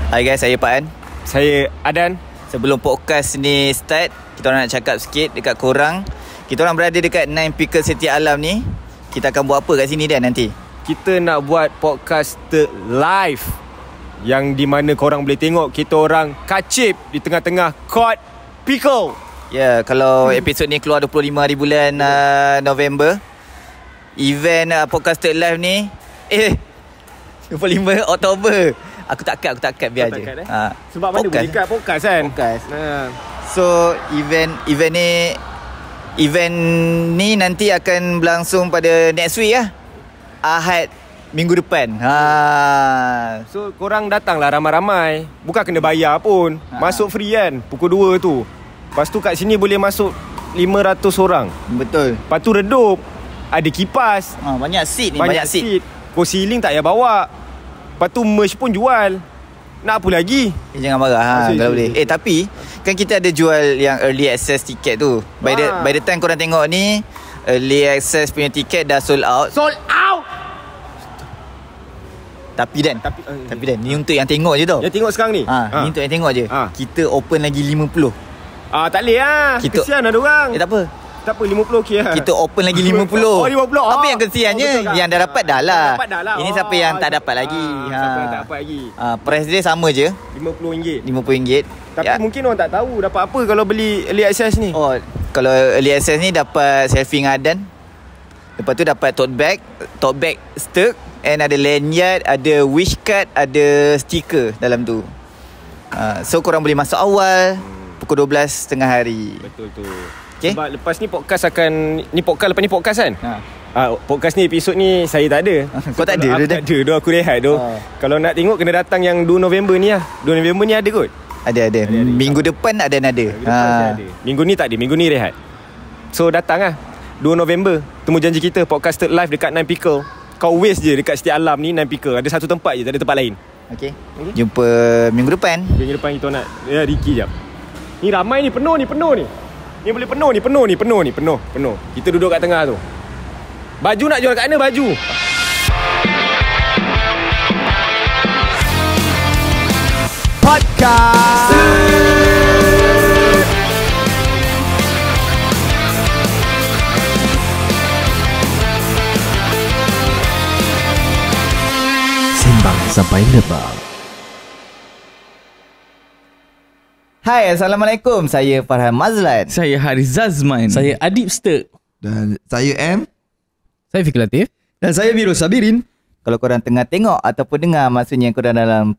Hai guys, saya Pak An. Saya Adan. Sebelum podcast ni start, kita orang nak cakap sikit dekat korang. Kita orang berada dekat 9 Pickle Setia Alam ni. Kita akan buat apa kat sini Dan nanti? Kita nak buat podcast live yang di mana korang boleh tengok kita orang kacip di tengah-tengah court pickle. Ya, kalau episod ni keluar 25 hari bulan November. Event podcast live ni 25 Oktober. Aku tak kat biar je. Sebab mana boleh kat podcast kan? Podcast. So event ni nanti akan berlangsung pada next week lah. Ahad minggu depan. So korang datanglah ramai-ramai. Bukan kena bayar pun. Masuk free kan pukul 2 tu. Lepas tu kat sini boleh masuk 500 orang. Betul. Lepas tu redup. Ada kipas. Banyak seat ni. Banyak seat. Kursi link tak payah bawa. Lepas tu merch pun jual. Nak apa lagi? Jangan marah kalau boleh. Tapi kan kita ada jual yang early access tiket tu. By the time korang tengok ni, early access punya tiket dah sold out. Tapi Dan, ni untuk yang tengok je tau. Yang tengok sekarang ni? Ni untuk yang tengok je. Kita open lagi 50. Tak boleh lah. Kesian ada orang. Tak apa. Tak apa, 50 okey lah. Kita open lagi 50. 50. Apa yang kesiannya? Yang dah dapat dah lah. Ini siapa yang tak dapat lagi. Siapa yang tak dapat lagi. Price dia sama je, RM50. Tapi mungkin orang tak tahu dapat apa kalau beli early access ni. Kalau early access ni dapat selfie dengan Adan. Lepas tu dapat tote bag stirk, and ada lanyard, ada wish card, ada stiker dalam tu. So korang boleh masuk awal pukul 12 tengah hari. Betul tu. Okay. Sebab lepas ni podcast akan lepas ni podcast kan? Podcast ni episod ni saya tak ada. Kau tak ada? Tak ada. Aku rehat tu. Kalau nak tengok kena datang yang 2 November ni lah. 2 November ni ada kot? Ada. Minggu depan ada. Minggu ni tak ada. Minggu ni rehat. So datang lah 2 November. Temu janji kita podcast live dekat 9 Pickle. Kau waste je dekat Setia Alam ni 9 Pickle. Ada satu tempat je, tak ada tempat lain. Okay. Jumpa minggu depan. Minggu depan kita nak Ricky jap. Ni ramai ni, penuh ni. Ni boleh penuh ni. Kita duduk kat tengah tu. Baju nak jual kat mana baju? Podcast. Sembang sampai lebah. Hai, Assalamualaikum. Saya Farhan Mazlan. Saya Haris Zazman. Saya Adib Stek. Dan saya M. Saya Fikri Latif. Dan saya Mirul Sabirin. Kalau korang tengah tengok ataupun dengar, maksudnya korang dalam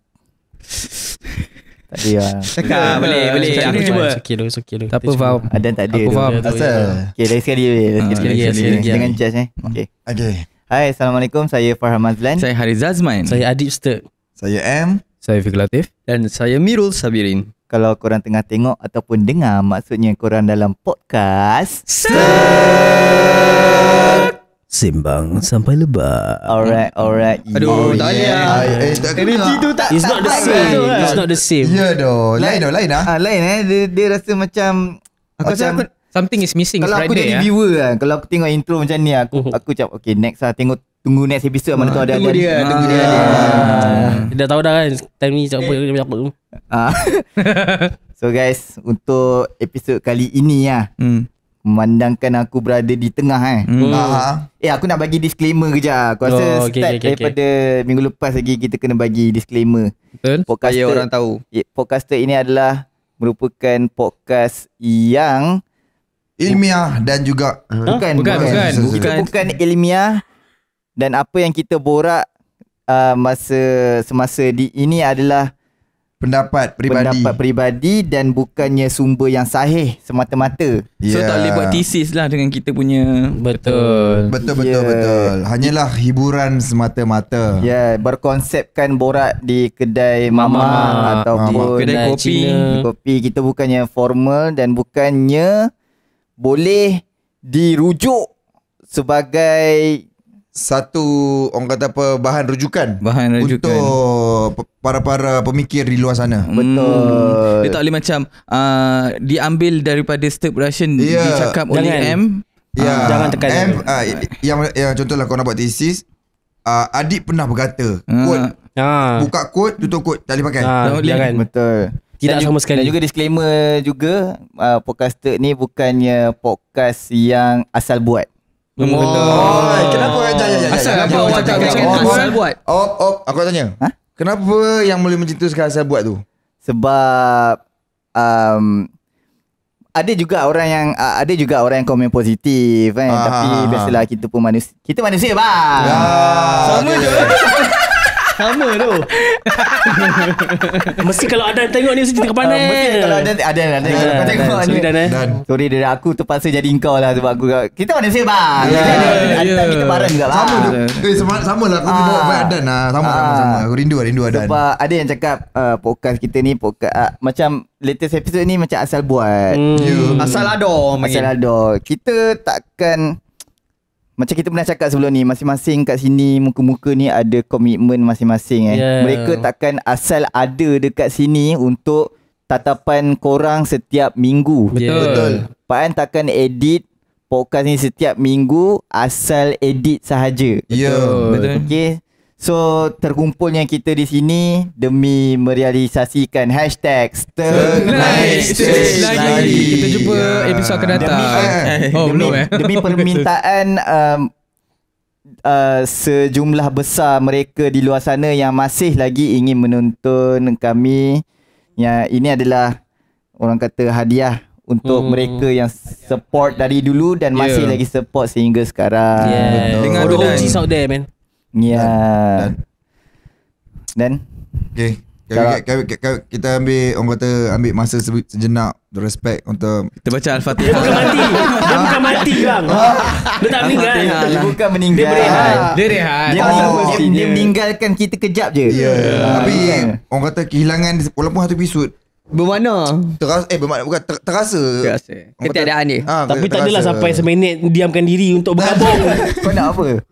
tadi cakap boleh. Aku cuba. Okey. Tak apa, faham. Adan tak ada. Aku faham. Asal. Okay, lagi sekali. Jangan judge Okay. Hai, Assalamualaikum. Saya Farhan Mazlan. Saya Haris Zazman. Saya Adib Stek. Saya M. Saya Fikri Latif. Dan saya Mirul Sabirin. Kalau korang tengah tengok ataupun dengar, maksudnya korang dalam podcast Sembang sampai lebah. Alright. Aduh, tak boleh. Energy tu tak. It's not the same. Ya doh. Lain lah. Lain dia rasa macam Aku rasa Something is missing. kalau aku jadi viewer kan, kalau aku tengok intro macam ni, aku cakap okay, next lah, tunggu next episode mana tu ada. Tunggu dia. Dah tahu dah kan time ni cakap apa. So guys, untuk episod kali ini memandangkan aku berada di tengah aku nak bagi disclaimer kejap. Aku rasa daripada minggu lepas lagi kita kena bagi disclaimer. Betul. Supaya orang tahu. Podcaster ini adalah merupakan podcast yang ilmiah dan juga bukan ilmiah, dan apa yang kita borak semasa di ini adalah pendapat peribadi dan bukannya sumber yang sahih semata-mata. So tak boleh buat thesis lah dengan kita punya. Betul. Hanyalah hiburan semata-mata. Berkonsepkan borak di kedai mama ataupun kedai kopi. Kita bukannya formal dan bukannya boleh dirujuk sebagai satu orang kata apa, bahan rujukan untuk para pemikir di luar sana. Betul. Dia tak boleh macam diambil daripada Stek Production, dicakap oleh M. Jangan tekan M. Yang contohlah kau nak buat thesis, Adib pernah berkata, quote, Buka kod, tutup kod, tak boleh pakai. Jangan. Betul. Tidak Dan sama sekali. Dan juga disclaimer juga, Podcaster ni bukannya podcast yang asal buat. Kenapa? Asal apa awak cakap asal buat? Aku tanya. Ha? Kenapa yang boleh mencetuskan asal buat tu? Sebab ada juga orang yang komen positif kan. Tapi biasalah kita pun manusia. Kita manusia bang. Sama je. Sama tu. Mesti kalau ada tengok ni mesti kita pandai. Mesti kalau ada kau tengok ni. Sorry Dan. Dan Sorry dari aku terpaksa jadi engkau lah sebab kita manusia bang. Ya. Kita bareng juga bang. sama tu. Sama lah. Aku bawa Abang Adan lah. Sama. Aku rindu Adan. Sebab ada yang cakap podcast kita ni macam latest episode ni macam asal buat. Asal ada. Kita takkan, macam kita pernah cakap sebelum ni, masing-masing kat sini muka-muka ni ada komitmen masing-masing Mereka takkan asal ada dekat sini untuk tatapan korang setiap minggu. Betul. Pak takkan edit podcast ni setiap minggu asal edit sahaja. Betul. Okay. So terkumpulnya kita di sini demi merealisasikan hashtag Nice. Lagi. Kita jumpa episod akan datang. Demi permintaan sejumlah besar mereka di luar sana yang masih lagi ingin menonton kami. Yang ini adalah orang kata hadiah untuk mereka yang support dari dulu dan masih lagi support sehingga sekarang. Dengan For the Dan. OGs out there, man. Dan Okay. Kalau- Kita ambil masa sejenak, respect untuk Kita baca Dia Al-Fatihah. bukan mati. Dia bukan mati bang. Dia tak meninggal. Dia bukan meninggal. Dia berehat. Dia rehat. Dia meninggalkan kita kejap je. Tapi kan? orang kata kehilangan walaupun satu episod Bermakna terasa. ketiadaan dia. Tapi tak adalah sampai seminit diamkan diri untuk bergabung. Kau nak apa?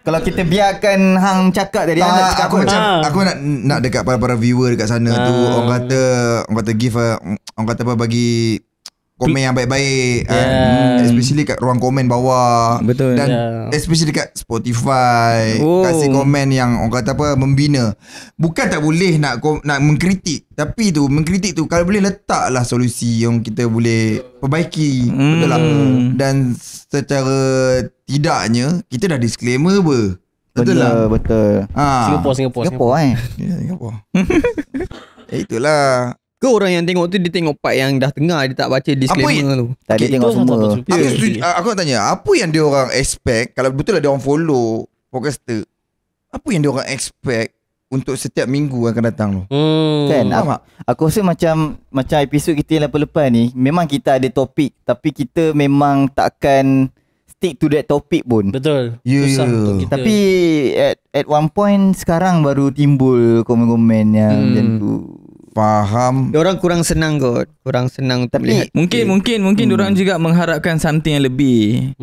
Kalau kita biarkan hang cakap tadi, hang nak cakap aku apa? macam aku nak dekat para viewer dekat sana tu, orang kata give orang kata apa, bagi komen yang baik-baik especially kat ruang komen bawah. Betul. Dan especially kat Spotify, kasih komen yang orang kata apa, membina. Bukan tak boleh nak mengkritik, tapi tu mengkritik tu kalau boleh letaklah solusi yang kita boleh perbaiki. Betul tak? Dan secara tidaknya kita dah disclaimer apa. Betul lah. Betul. Singapore. Ya, Singapore. Itulah. Ke orang yang tengok tu, dia tengok part yang dah tengah, dia tak baca disclaimer tu. Tadi tengok semua. Aku nak tanya, apa yang dia orang expect kalau betul lah dia orang follow podcaster? Apa yang dia orang expect untuk setiap minggu akan datang tu? Kan aku rasa macam episod kita yang lepas-lepas ni, memang kita ada topik, tapi kita memang takkan stick to that topic pun. Betul. Ya. Susah untuk kita. Tapi at one point sekarang baru timbul komen-komen yang macam tu. Faham. Dia orang kurang senang kot. Kurang senang untuk melihat. Mungkin diorang juga mengharapkan something yang lebih.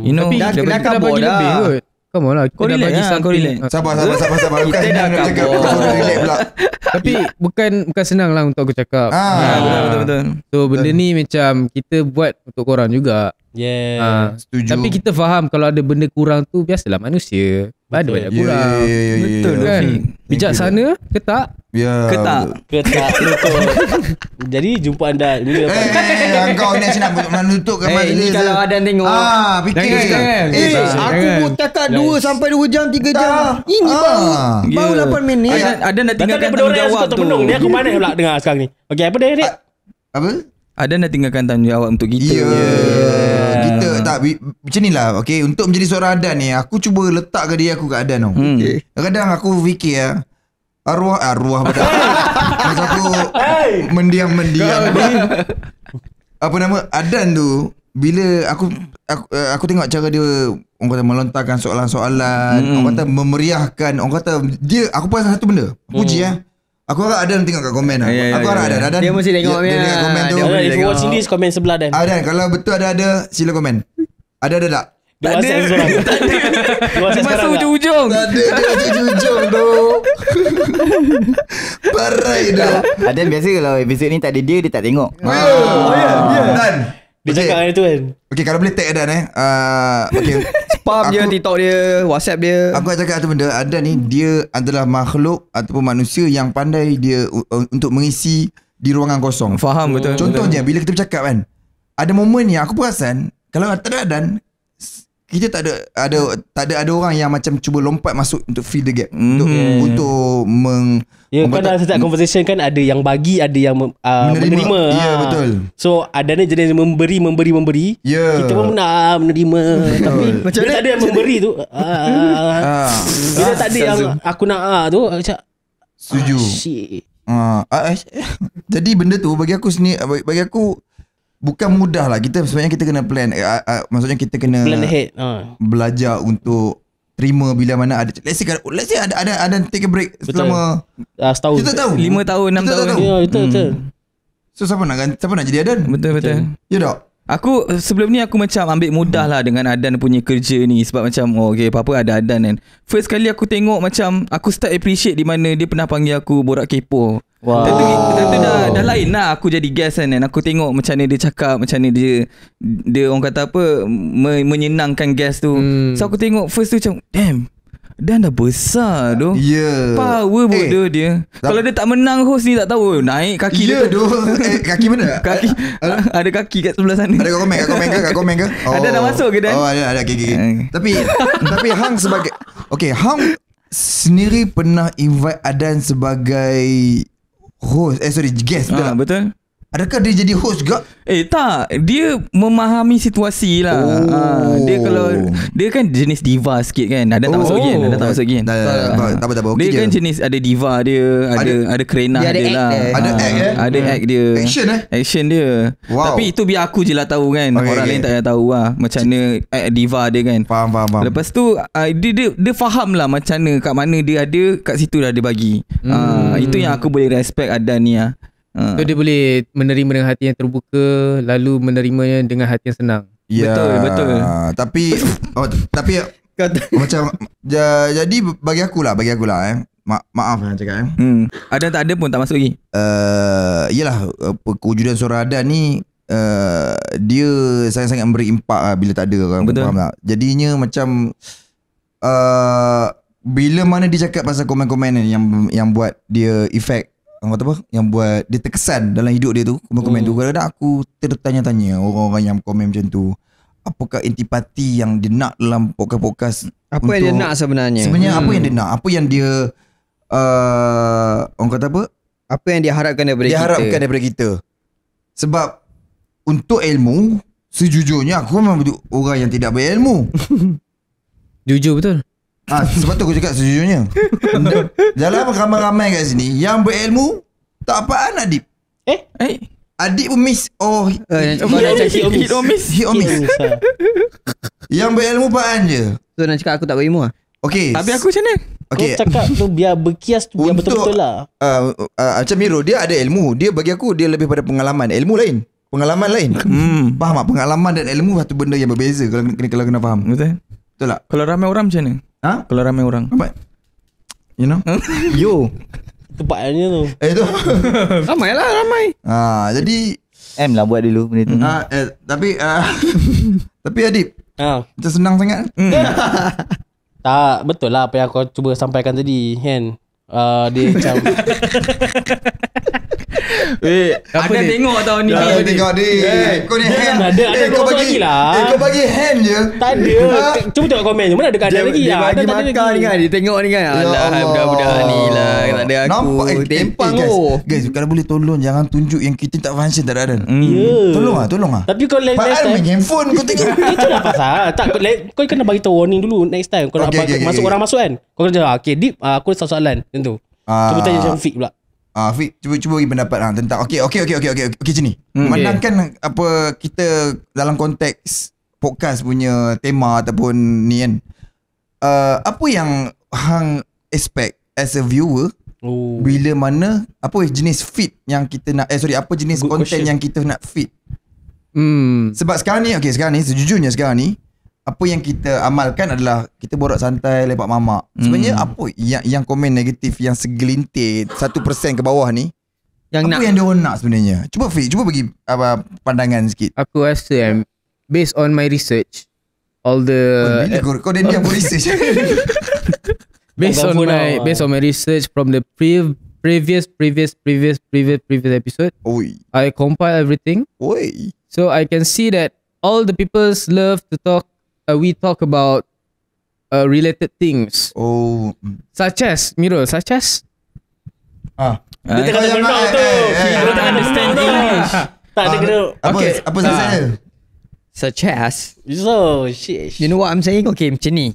You know, Tapi dah kita kabur bagi dah. lebih kot. Come on lah. Kau relax lah, kau relax. Sabar. Bukan Kita dah nak cakap kabur. kau suruh relax pula. Tapi bukan senang lah untuk aku cakap. Betul. So benda ni macam kita buat untuk korang juga. Setuju. Tapi kita faham kalau ada benda kurang tu, biasalah manusia. Ada banyak kurang. Betul Kan? Rafiq. Bijaksana ke tak? Ya. Ketak. Betul. Jadi jumpa anda dulu. Kau ni nak menutup ke mana Ni kalau Adan tengok. fikir. Jangan. Aku cakap 2 sampai 2 jam 3 jam. Ini baru 8 minit. Ada nak Tinggalkan tinggalkan orang yang tanggungjawab suka tu. termenung. Ni aku mana pula dengar sekarang ni. Okey, apa dia? Apa? Ada nak tinggalkan tanggungjawab untuk kita. Kita tak macam ni lah. Okay, untuk menjadi seorang Adan ni, aku cuba letak ke diri aku kat Adan tau. Kadang aku fikir arwah pada masa aku mendiam apa nama Adan tu, bila aku tengok cara dia orang kata melontarkan soalan-soalan, orang kata memeriahkan, orang kata dia, aku perasan satu benda, puji aku harap Adan tengok kat komen lah. Aku harap Adan Dia mesti tengok dia dekat komen tu. If you watching this, komen sebelah Dan. Adan, kalau betul ada sila komen. Ada tak? Dia WhatsApp seorang. Dia masuk ujung-ujung. Tak ada, dia ujung tu. Barai dah. Ada biasa kalau episod ni tak ada dia tak tengok. Dan Dia cakap dengan itu kan. okay, kalau boleh tag Adan okay, Pump dia, TikTok dia, WhatsApp dia. Aku nak cakap satu benda. Adan ni dia adalah makhluk ataupun manusia yang pandai dia untuk mengisi di ruangan kosong. Faham betul. Contohnya bila kita bercakap kan, ada momen yang aku perasan kalau tak ada Adan, kita tak ada orang yang macam cuba lompat masuk untuk fill the gap, untuk kan dalam setiap conversation kan ada yang bagi, ada yang menerima. Ya, betul. So ada ni jenis memberi. Ya. Kita pun nak menerima. Tapi macam bila tak ada yang memberi tu, bila tak ada yang aku nak tu, macam setuju. Jadi benda tu bagi aku bukan mudah lah. Sebenarnya kita kena plan. Maksudnya kita kena plan ahead. Belajar untuk terima bila mana ada. Let's say ada take a break selama setahun. Kita tahu 5 tahun 6 tahun. Ya, betul. So siapa nak jadi Adan? Betul. Ya tak? Aku sebelum ni aku macam ambil mudah lah dengan Adan punya kerja ni. Sebab macam apa-apa ada Adan kan. First kali aku tengok macam aku start appreciate di mana dia pernah panggil aku borak kepo. Wow. Tentu dah lain lah aku jadi guest kan. Aku tengok macam mana dia cakap, macam mana dia orang kata apa, menyenangkan guest tu. So aku tengok first tu macam damn, Dan dah besar tu. Power bodoh dia. Kalau dia tak menang host ni tak tahu naik kaki dia tu. Kaki mana? Kaki ada kaki kat sebelah sana. Ada kat komen ke? Ada dah masuk ke Dan? Oh ada okay. Tapi Hang sebagai Hang sendiri pernah invite Adan sebagai host, guest betul tak? Betul. Adakah dia jadi host juga? Tak, dia memahami situasi lah. Dia kalau dia kan jenis diva sikit kan. Ada tak masuk again? Ada tak masuk again? Tak apa. Dia kan jenis ada diva dia, ada kerenah dia lah. Ada act dia. Ada act dia. Action dia. Wow. Tapi itu biar aku je lah tahu kan. Orang lain tak payah tahu lah macam mana act diva dia kan. Faham. Lepas tu dia faham lah macam mana, kat mana dia ada, kat situ dah dia bagi. Itu yang aku boleh respect Adan ni lah. So dia boleh menerima dengan hati yang terbuka, lalu menerimanya dengan hati yang senang. Betul. Tapi macam jadi bagi aku lah maaf lah cakap Adan tak ada pun tak masuk lagi. Yelah kewujudan suara Adan ni dia sangat-sangat memberi impak lah bila tak ada orang. Betul. Faham tak? Jadinya macam bila mana dia cakap pasal komen-komen ni yang buat dia efek, yang buat dia terkesan dalam hidup dia tu, komen-komen tu. Kadang-kadang aku tertanya-tanya orang-orang yang komen macam tu, apakah intipati yang dia nak dalam podcast-podcast. Apa yang dia nak sebenarnya? Sebenarnya apa yang dia nak, apa yang dia orang kata apa yang dia harapkan daripada dia kita. harapkan daripada kita. Sebab untuk ilmu, sejujurnya aku memang orang yang tidak berilmu. Jujur betul. Sebab tu aku cakap sejujurnya. Dalam ramai-ramai kat sini yang berilmu, tak apa Adib. Adib pun miss. Hit or miss. Yang berilmu Paan je. So nak cakap aku tak berilmu lah. Okay. Habis aku macam mana? Kau cakap tu biar berkias tu, biar betul-betul lah. Macam Miro, dia ada ilmu. Dia bagi aku dia lebih pada pengalaman. Ilmu lain, pengalaman lain. Faham tak? Pengalaman dan ilmu satu benda yang berbeza. Kalau kena faham. Betul tak? Kalau ramai orang macam mana? Kalau ramai orang apa? You know? Yo Tempatnya tu tu ramai. Jadi M lah buat dulu benda tu. Tapi Adib macam senang sangat. tak, betul lah apa yang kau cuba sampaikan tadi kan. Dia macam Ada tengok tau ni. Tengok ni. Kau ni hand. Ada kau bagi lah. Kau bagi hand je. Tak ada. Cuba tengok komen je. Mana ada keadaan lagi. Dia bagi makan ni kan. Dia tengok ni kan. Alah budak-budak ni lah. Tak ada aku. Nampak tempang guys, kalau boleh tolong jangan tunjuk yang kita tak function tak ada. Tolong lah. Tapi kau next Pak time main handphone kau tengok. Itulah pasal. Tak, kau kena bagi tahu warning dulu next time. Kau nak masuk orang masuk kan. Kau kena cakap, okay Deep, aku ada soalan macam tu. Cuba tanya macam Fik pula. Fik, cuba bagi pendapat tentang okey macam ni. Memandangkan apa kita dalam konteks podcast punya tema ataupun ni kan. Apa yang hang expect as a viewer bila mana apa jenis feed yang kita nak apa jenis good content question yang kita nak feed. Sebab sekarang ni sejujurnya sekarang ni apa yang kita amalkan adalah kita borak santai, lepak mamak. Sebenarnya apa yang komen negatif yang segelintir 1% ke bawah ni, yang apa yang dia orang nak sebenarnya? Cuba bagi pandangan sikit. Aku rasa based on my research, all the Bila kau dia buat research. based on my research from the previous episode, I compile everything. So I can see that all the people's love to talk. We talk about related things. Such as Mirul, such as. Dia tengah benar tu. Dia tengah understand English. Tak ada kena. Apa saya? Such as, So shit. you know what I'm saying? Okay, macam ni.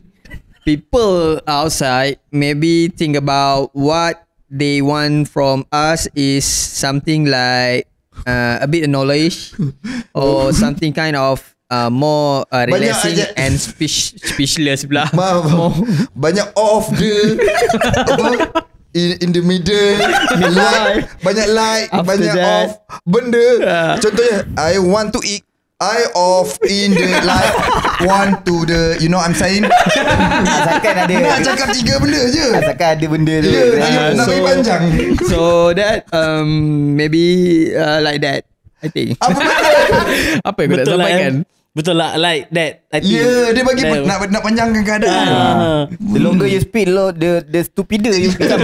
People outside maybe think about what they want from us is something like a bit of knowledge or something kind of more relaxing and speechless pula. Banyak off the in the middle, like, banyak like, banyak that, off benda. Contohnya, I want to eat, I off in the like, want to the, you know what I'm saying? Asalkan ada. Nak cakap 3 benda je. Asalkan ada benda tu. Nak bagi panjang. So that maybe like that, I think. Apa yang kau nak sampaikan? Betul lah, like that. I think. Dia bagi nak panjangkan keadaan. The longer you speak, the stupider you become.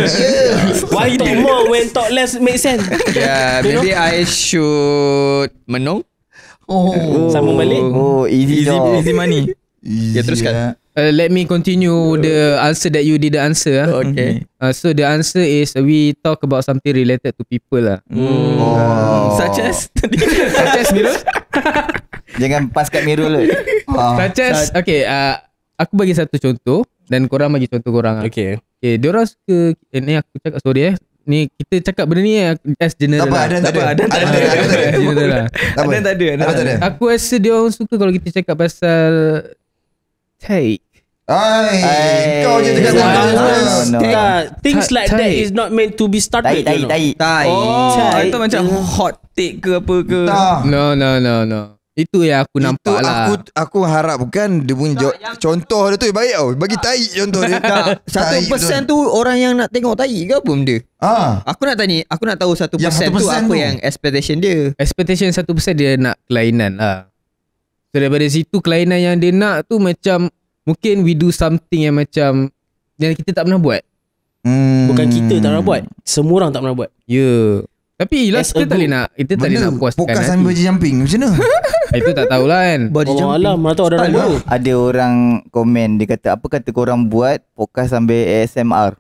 Why you talk more when talk less make sense? Yeah, maybe I should menung. Sambung balik. Easy money. Ya, teruskan. Let me continue the answer that you didn't answer. Okay. So the answer is we talk about something related to people lah. Such as Mirul. Jangan pas kat Mirul tu. Such as, okay, aku bagi satu contoh dan korang bagi contoh korang. Okay. Diorang suka, ni aku cakap sorry ni kita cakap benda ni as general lah. Tak ada. Aku rasa dia orang suka kalau kita cakap pasal take. Kau je cakap Things like that is not meant to be started. Tai. Atau macam hot take ke apa ke. No. Itu yang aku nampak lah. Aku harap bukan dia punya contoh dia tu baik tau. Bagi tai contoh dia. 1% tu orang yang nak tengok tai ke apa benda? Aku nak tanya, aku nak tahu 1% tu apa yang expectation dia. Expectation 1% dia nak kelainan lah. So daripada situ kelainan yang dia nak tu macam mungkin we do something yang macam yang kita tak pernah buat. Bukan kita tak pernah buat, semua orang tak pernah buat. Ya. Tapi lah kita tak boleh nak, kita tak boleh nak puaskan Pokas sambil jumping macam mana? Itu tak tahulah kan. Allah Allah, mana tahu ada orang dulu. Ada orang komen, dia kata apa kata korang buat podcast sambil ASMR.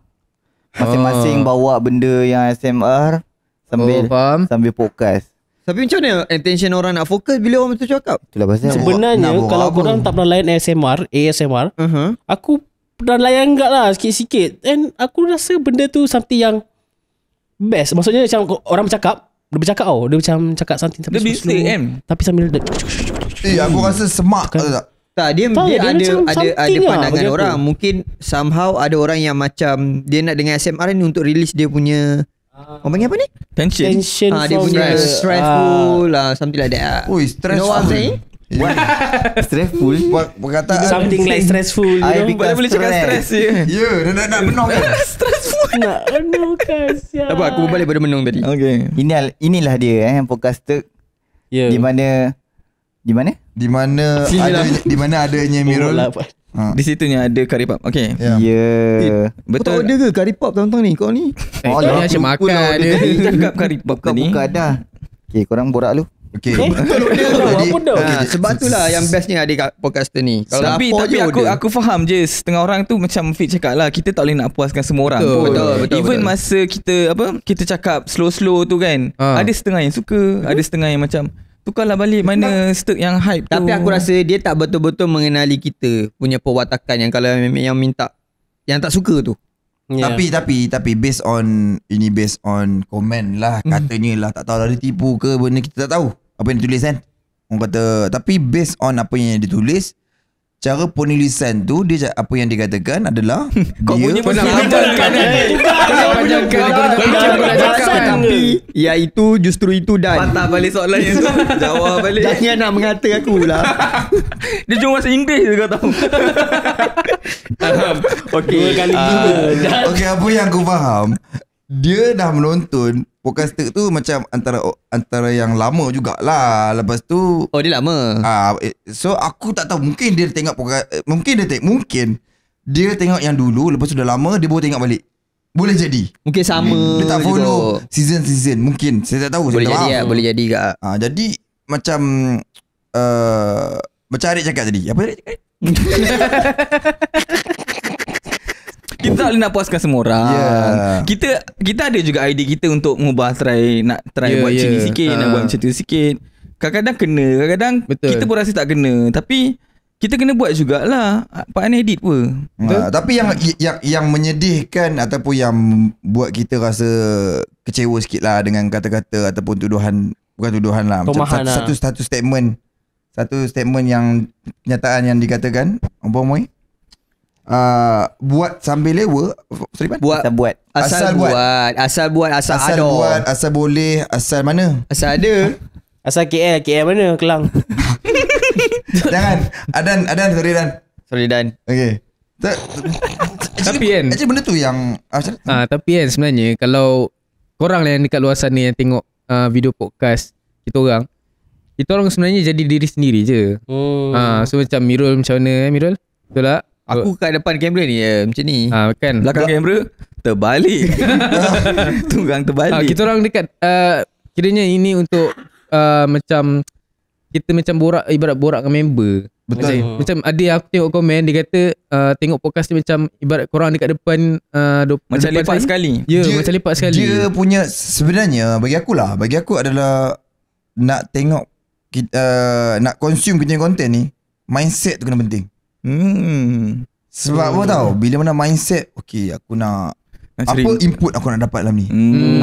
Masing-masing bawa benda yang ASMR sambil podcast. Tapi macam mana attention orang nak fokus bila orang tu cakap? Itulah pasal. Sebenarnya kalau korang tak pernah layan ASMR, aku pernah layan enggak lah sikit-sikit. And aku rasa benda tu something yang best. Maksudnya macam orang bercakap, dia macam cakap something dia bisa tapi sambil aku rasa semak tak dia ada pandangan orang. Mungkin somehow ada orang yang macam dia nak dengar ASMR ni untuk release dia punya orang panggil apa ni? Tension dia punya stressful lah, something like that. Stressful. You know what I'm saying? Stressful. Perkataan something like stressful, you know? Boleh cakap stress je. Ya, nak menung kan. Stressful. Nak menung kan. Apa aku berbalik pada menung tadi. Okay. Inilah dia podcaster. Di mana adanya Mirul. Di situnya ada curry pop. Okay. Betul. Kau ada ke curry pop tentang ni? Kau ni kau ni macam makan dia. Cakap curry pop tadi. Buka dah. Okay, korang borak lu. Okay. Sebab itulah yang bestnya ada podcaster ni. Tapi aku faham je setengah orang tu macam Fik cakap lah, kita tak boleh nak puaskan semua orang. Betul. Even masa kita cakap slow tu kan, ada setengah yang suka, ada setengah yang macam tukarlah balik mana stuk yang hype tu. Tapi aku rasa dia tak betul-betul mengenali kita punya perwatakan yang kalau yang minta yang tak suka tu. Tapi based on komen lah, katanya lah, tak tahu lah dia tipu ke benda kita tak tahu apa yang ditulis kan. Orang kata tapi based on apa yang dia tulis, cara penulisan tu dia apa yang dikatakan adalah kau punya pun tapi ya itu justru itu dan patah balik soalan yang tu. Jawab balik. Jangan nak mengata aku lah. Dia cuma bahasa Inggeris je kau tahu. Okay, okay, apa yang aku faham, dia dah menonton podcaster tu macam antara yang lama jugalah. Lepas tu Oh dia lama. so aku tak tahu, mungkin dia tengok mungkin dia tengok yang dulu, lepas tu dah lama dia baru tengok balik. Boleh jadi. Mungkin sama. Dia tak follow juga. season mungkin. Saya tak tahu. Boleh saya jadi tak lah. Boleh jadi kak. jadi macam macam Arik cakap tadi. Apa Arik cakap? Kita tak boleh nak puaskan semua orang. Kita ada juga idea kita untuk mengubah nak buat macam ni sikit, nak buat macam tu sikit. Kadang-kadang kena, kadang-kadang kita pun rasa tak kena. Tapi kita kena buat jugalah part edit pun. Tapi yang menyedihkan ataupun yang buat kita rasa kecewa sikit lah dengan kata-kata ataupun tuduhan, bukan tuduhan lah, macam satu statement yang kenyataan yang dikatakan umpamanya buat sambil lewa. Sorry Pan? Asal buat, asal boleh, asal mana? Asal ada. Asal KL mana? Kelang. Jangan. Adan sorry Dan. Okay. Tapi kan actually benda tu yang tapi kan sebenarnya kalau korang yang dekat luar sana yang tengok video podcast kita orang sebenarnya jadi diri sendiri je. So macam Mirul macam mana Mirul? Betul tak? Aku kat depan kamera ni macam ni. Kan. Belakang kamera terbalik. Tunggang terbalik. Kita orang dekat kiranya ini untuk macam kita macam ibarat borak dengan member. Betul. Macam ada aku tengok komen dia kata tengok podcast ni macam ibarat korang dekat depan macam lepak sekali. Macam lepak sekali. Dia punya sebenarnya bagi aku adalah nak tengok kita, nak consume kita konten ni, mindset tu kena penting. Sebab apa tahu, bila mana mindset, okay aku nak apa input aku nak dapat dalam ni.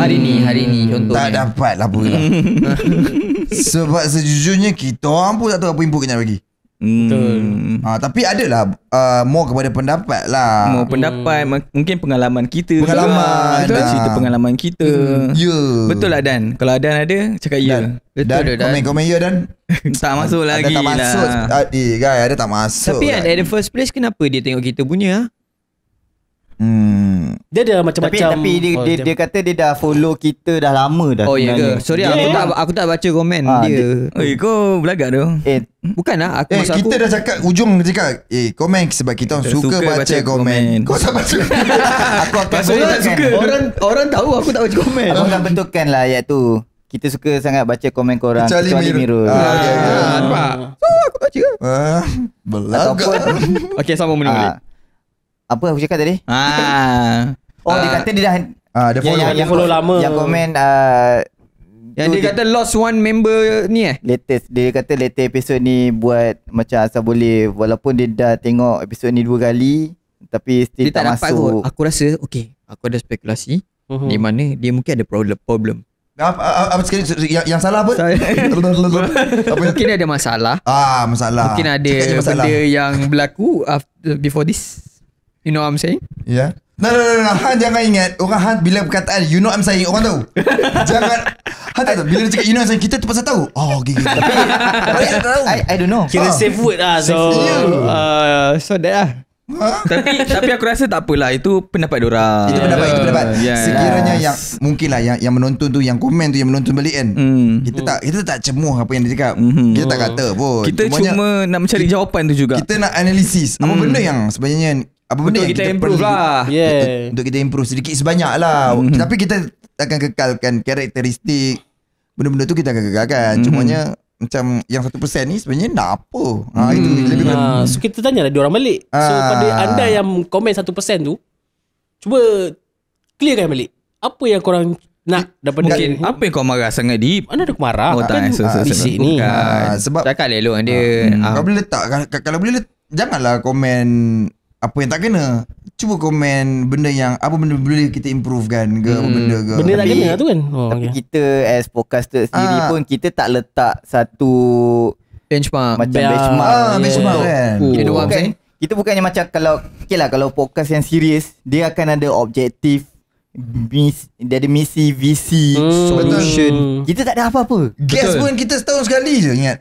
Hari ni contohnya tak dapat lah pun. Sebab sejujurnya kita orang pun tak tahu apa input kita nak bagi. Betul. Tapi adalah more kepada pendapat lah. More pendapat, mungkin pengalaman kita. Betul. Cerita pengalaman kita. Betul lah Dan. Kalau Dan ada, cakap ya. Betul Dan. Komen ya Dan. Tak masuk lagi ada tak masuk lah. Guys, ada tak masuk. Tapi kan at the first place kenapa dia tengok kita punya? Dia ada macam-macam. Tapi dia kata dia dah follow kita dah lama dah. Oh ya ke? Sorry aku tak baca komen dia. Kau belagak tu. Bukan lah aku masa kita dah cakap ujung cakap komen sebab kita orang suka baca komen. Kau tak baca. Aku akan betulkan. Orang tahu aku tak baca komen. Aku akan betulkan lah ayat tu. Kita suka sangat baca komen korang kecuali Mirul. Nampak? So aku baca. Belagak. Okay sama balik. Apa aku cakap tadi? Dia kata dia dah dia follow lama. Yang komen yang dia kata lost one member ni latest. Dia kata latest episode ni buat macam asal boleh, walaupun dia dah tengok episode ni 2 kali tapi still dia tak masuk. Aku rasa aku ada spekulasi di mana dia mungkin ada problem. Apa sekali yang salah apa? Mungkin dia ada masalah. Masalah. Mungkin ada benda yang berlaku before this. You know what I'm saying? Ya. No. Han jangan ingat orang Han bila perkataan you know what I'm saying orang tahu. Jangan Han tak tahu. Bila dia cakap you know what I'm saying kita terpaksa tahu. Tapi tak tahu. I don't know. Kira safe word lah. So that lah. Tapi aku rasa tak apalah. Itu pendapat diorang. Itu pendapat. Sekiranya yang mungkin lah yang menonton tu, yang komen tu, yang menonton balik kan. Kita tak cemuh apa yang dia cakap. Kita tak kata pun. Kita cuma nak mencari jawapan tu juga. Kita nak analisis apa benda yang sebenarnya, apa benda yang kita improve lah. Untuk kita improve sedikit sebanyak lah. Tapi kita akan kekalkan karakteristik benda-benda tu, kita akan kekalkan. Cumanya macam yang 1% ni sebenarnya nak apa? Itu lebih So kita tanyalah diorang balik. So pada anda yang komen 1% tu, cuba clearkan balik. Apa yang korang nak daripada mungkin apa yang kau marah sangat Deep? Mana ada aku marah? Tak bisik ni. Sebab cakap elok dia. Kau boleh letak, kalau boleh janganlah komen apa yang tak kena. Cuba komen benda yang apa benda boleh kita improve kan ke, apa benda ke. Benda tak kena tu kan. Tapi kita as podcaster sendiri pun kita tak letak satu benchmark. Macam benchmark kan. Kita bukannya macam kalau podcast yang serius, dia akan ada objektif, dia ada misi, visi, solution. Kita tak ada apa-apa. Gas pun kita setahun sekali je ingat.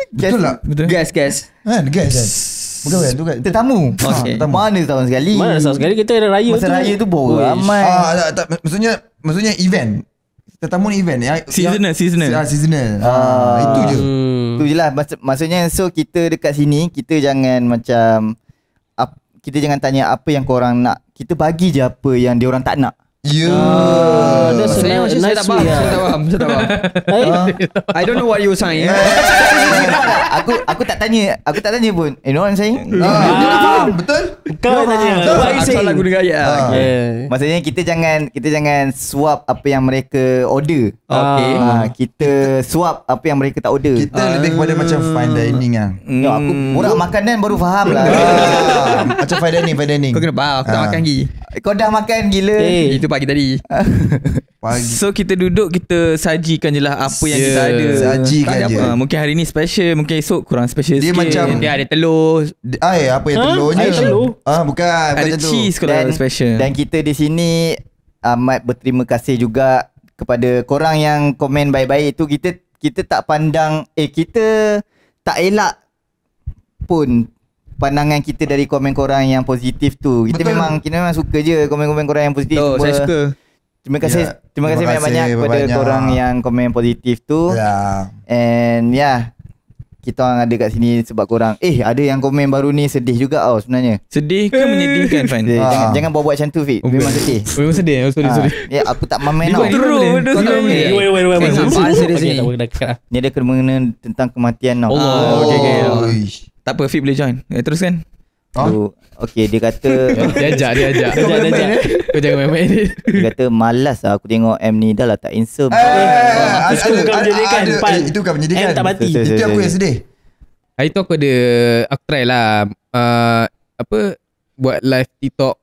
Betul tak? Gas. Gas. Bukan tu kan. Tetamu. Okay. Mana tahun sekali. Mana setahun sekali kita ada raya Masa tu. raya tu baru ramai. Tak, maksudnya event. Tetamu ni event ya. Seasonal. Seasonal. Itu je. Tu je lah. Maksudnya so kita dekat sini kita jangan macam kita jangan tanya apa yang korang nak. Kita bagi je apa yang dia orang tak nak. Saya tak faham. Saya tak faham. I don't know what you saying. Aku tak tanya pun. You know what I'm saying? Betul? Kau tanya. Asal lagu dengar ayat. Maksudnya kita jangan swap apa yang mereka order. Okay. Kita swap apa yang mereka tak order. Kita lebih kepada macam fine dining lah. Aku borak makanan baru faham lah. Macam fine dining. Kau kena faham. Aku tak makan lagi. Kau dah makan gila. Itu pagi tadi. So kita duduk, kita sajikan je lah apa yang kita ada. Sajikan je. Mungkin hari ni special, mungkin esok kurang special Dia sikit. macam- Dia ada telur. Apa yang telurnya? Air telur? Bukan ada macam tu. cheese kalau special. Dan kita di sini amat berterima kasih juga kepada korang yang komen baik-baik tu. Kita tak pandang kita tak elak pun pandangan kita dari komen korang yang positif tu. Kita memang suka je komen-komen korang yang positif. Oh, saya suka. Terima kasih terima kasih banyak-banyak kepada banyak. korang yang komen positif tu. And kita orang ada kat sini sebab korang. Ada yang komen baru ni sedih juga sebenarnya. Sedih ke menyedihkan Fan? Jangan buat macam tu Fik. Memang sedih. Memang sedih. Sorry. Aku tak main tau. Kau tak boleh. Ni ada kena tentang kematian tau. Allah. Okay. Uish. Tak apa, Fik boleh join. Teruskan. Okay, dia kata Dia ajak. Kau jangan main-main. dia kata malas lah aku tengok M ni dah lah tak handsome. Itu bukan menjadikan. Itu bukan menjadikan. M tak mati. Itu aku yang sedih. Hari tu aku try lah buat live TikTok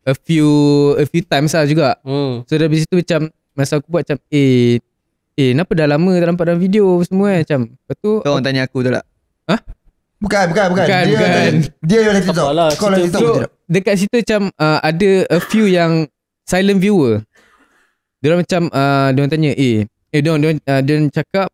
a few times lah juga. So dari situ macam masa aku buat macam kenapa dah lama tak nampak dalam video semua macam. Lepas tu Kau orang tanya aku tu tak? Bukan. Bukan. Dia yang live TikTok. Kau live TikTok. So dekat situ macam ada a few yang silent viewer. Dia orang macam dia orang tanya dia orang cakap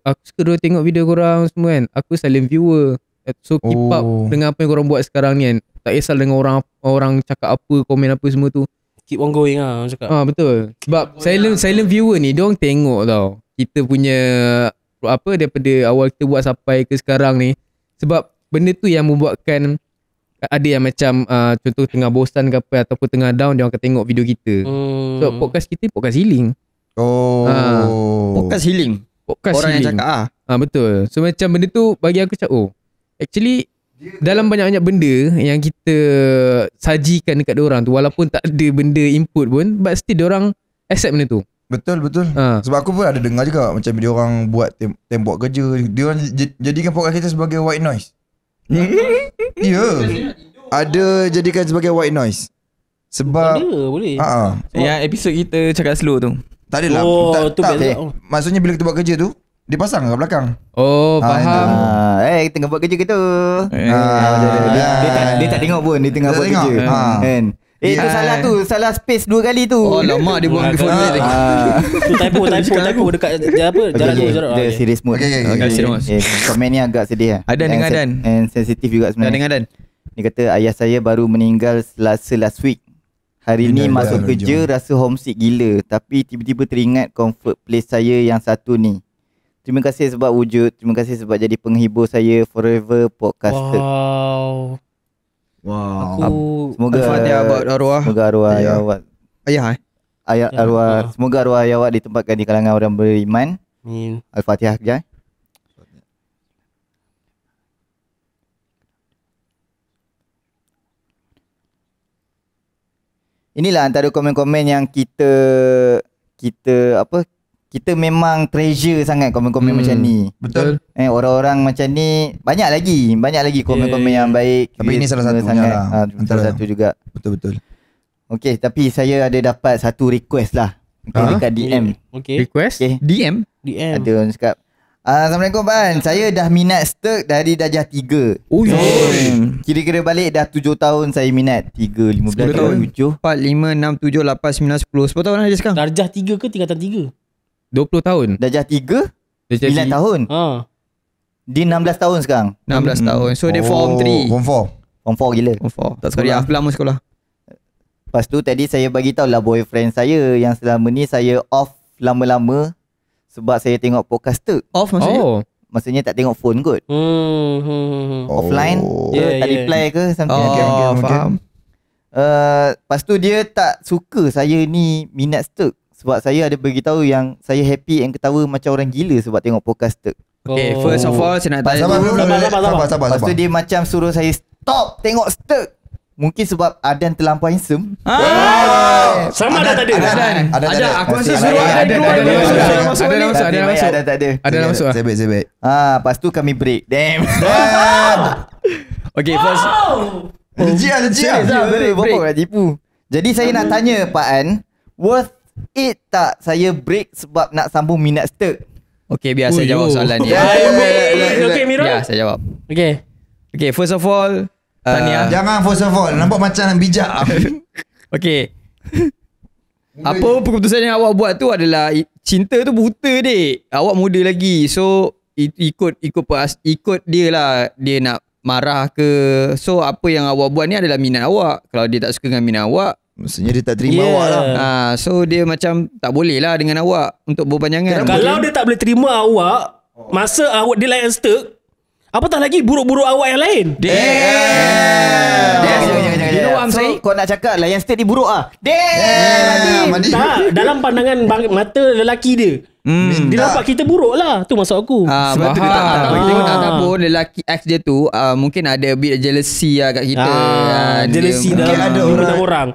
aku suka dia tengok video korang semua kan. Aku silent viewer. So keep up dengan apa yang korang buat sekarang ni kan. Tak kisah dengan orang cakap apa, komen apa semua tu. Keep on going lah cakap. Betul. Sebab silent viewer ni dia orang tengok tau kita punya daripada awal kita buat sampai ke sekarang ni. Sebab benda tu yang membuatkan ada yang macam contoh tengah bosan ke apa ataupun tengah down, dia orang akan tengok video kita. So podcast kita podcast healing. Podcast healing. Orang healing. yang cakap betul. So macam benda tu bagi aku macam actually dalam banyak-banyak benda yang kita sajikan dekat diorang tu, walaupun tak ada benda input pun, but still diorang accept benda tu. Betul. Sebab aku pun ada dengar juga macam dia orang buat tembok kerja. Dia orang jadikan podcast kita sebagai white noise. Ya. Ada jadikan sebagai white noise. Sebab boleh. Yang episod kita cakap slow tu. Tak adalah. Maksudnya bila kita buat kerja tu, dia pasang kat belakang. Faham. Tengah buat kerja ke tu. Dia tak tengok pun. Dia tengah buat kerja kan. Itu salah space 2 kali tu. Lama dia buang phone dia lagi. Tu typo dekat jalan tu. Dia serious mode. Komen ni agak sedih lah. Adan dengan Adan. And sensitif juga sebenarnya. Dengan Adan. Dia kata ayah saya baru meninggal Selasa last week. Hari ni masuk kerja rasa homesick gila. Tapi tiba-tiba teringat comfort place saya yang satu ni. Terima kasih sebab wujud. Terima kasih sebab jadi penghibur saya forever podcaster. Wow. Semoga Al-Fatihah buat arwah. Semoga arwah ayah awak. Ayah Arwah. Semoga arwah ayah awak ditempatkan di kalangan orang beriman. Amin. Al-Fatihah kejap. Inilah antara komen-komen yang kita memang treasure sangat komen-komen macam ni. Betul. Orang-orang macam ni banyak lagi komen-komen yang baik. Tapi ini salah satunya lah. Salah satu juga. Betul. Okey, tapi saya ada dapat satu request lah. Dekat DM. Request? DM. Ada orang cakap, Assalamualaikum Ban. Saya dah minat Stirk dari darjah 3. Kira-kira balik dah 7 tahun saya minat. 3, 15 tahun, 7 4, 5, 6, 7, 8, 9, 10. 10 tahun ada sekarang. Darjah 3 ke tingkatan 3? 20 tahun. Darjah 3 9 tahun. Dia 16 tahun sekarang. 16 tahun. So dia form 3. Form 4. Form 4 gila. Form 4. Tak Sorry, sekolah. aku lama sekolah. Lepas tu tadi saya bagi tahu lah boyfriend saya yang selama ni saya off lama-lama sebab saya tengok podcast tu. Off maksudnya? Oh. Maksudnya tak tengok phone kot. Offline Yeah, tak reply ke something. Oh, faham. Lepas tu dia tak suka saya ni minat Sturk. Sebab saya ada beritahu yang saya happy and ketawa macam orang gila sebab tengok podcast Sturk. Okay, first of all saya nak tanya Sabar, dulu. sabar. Lepas tu dia macam suruh saya stop tengok Sturk. Mungkin sebab Adan terlampau handsome. Sama ada tak ada? Ada, aku rasa Ada, suruh ada, Adan keluar. ada, Dia ada, masuk ada, balik. masuk, ada Baik, masuk. Adan tak ada. Ada dah masuk. Saya baik. Lepas tu kami break. Damn. Okay, first. Legit lah. Bapak nak tipu. Jadi saya nak tanya Pak An, worth it tak saya break sebab nak sambung minat Sturk? Okay, biar saya jawab soalan ni. Okay, Mirul. Ya, saya jawab. Okay. Okay, first of all, Jangan first of all. Nampak macam bijak. okay. Apa keputusan yang awak buat tu adalah cinta tu buta dek. Awak muda lagi. So ikut dia lah. Dia nak marah ke. So apa yang awak buat ni adalah minat awak. Kalau dia tak suka dengan minat awak, Maksudnya dia tak terima awak lah. so dia macam tak boleh lah dengan awak untuk berpanjangan. Kalau dia tak boleh terima awak, masa awak dia layan Sturk, apatah lagi buruk-buruk awak yang lain. You know what I'm saying? Kau nak cakap layan Sturk ni buruk ah. Mandi. Tak, dalam pandangan mata lelaki dia. Dia nampak kita buruk lah. Tu maksud aku. Sebab tu dia tak bagi tengok tak pun lelaki ex dia tu mungkin ada a bit jealousy lah kat kita. Jealousy dia, dalam ada ada orang.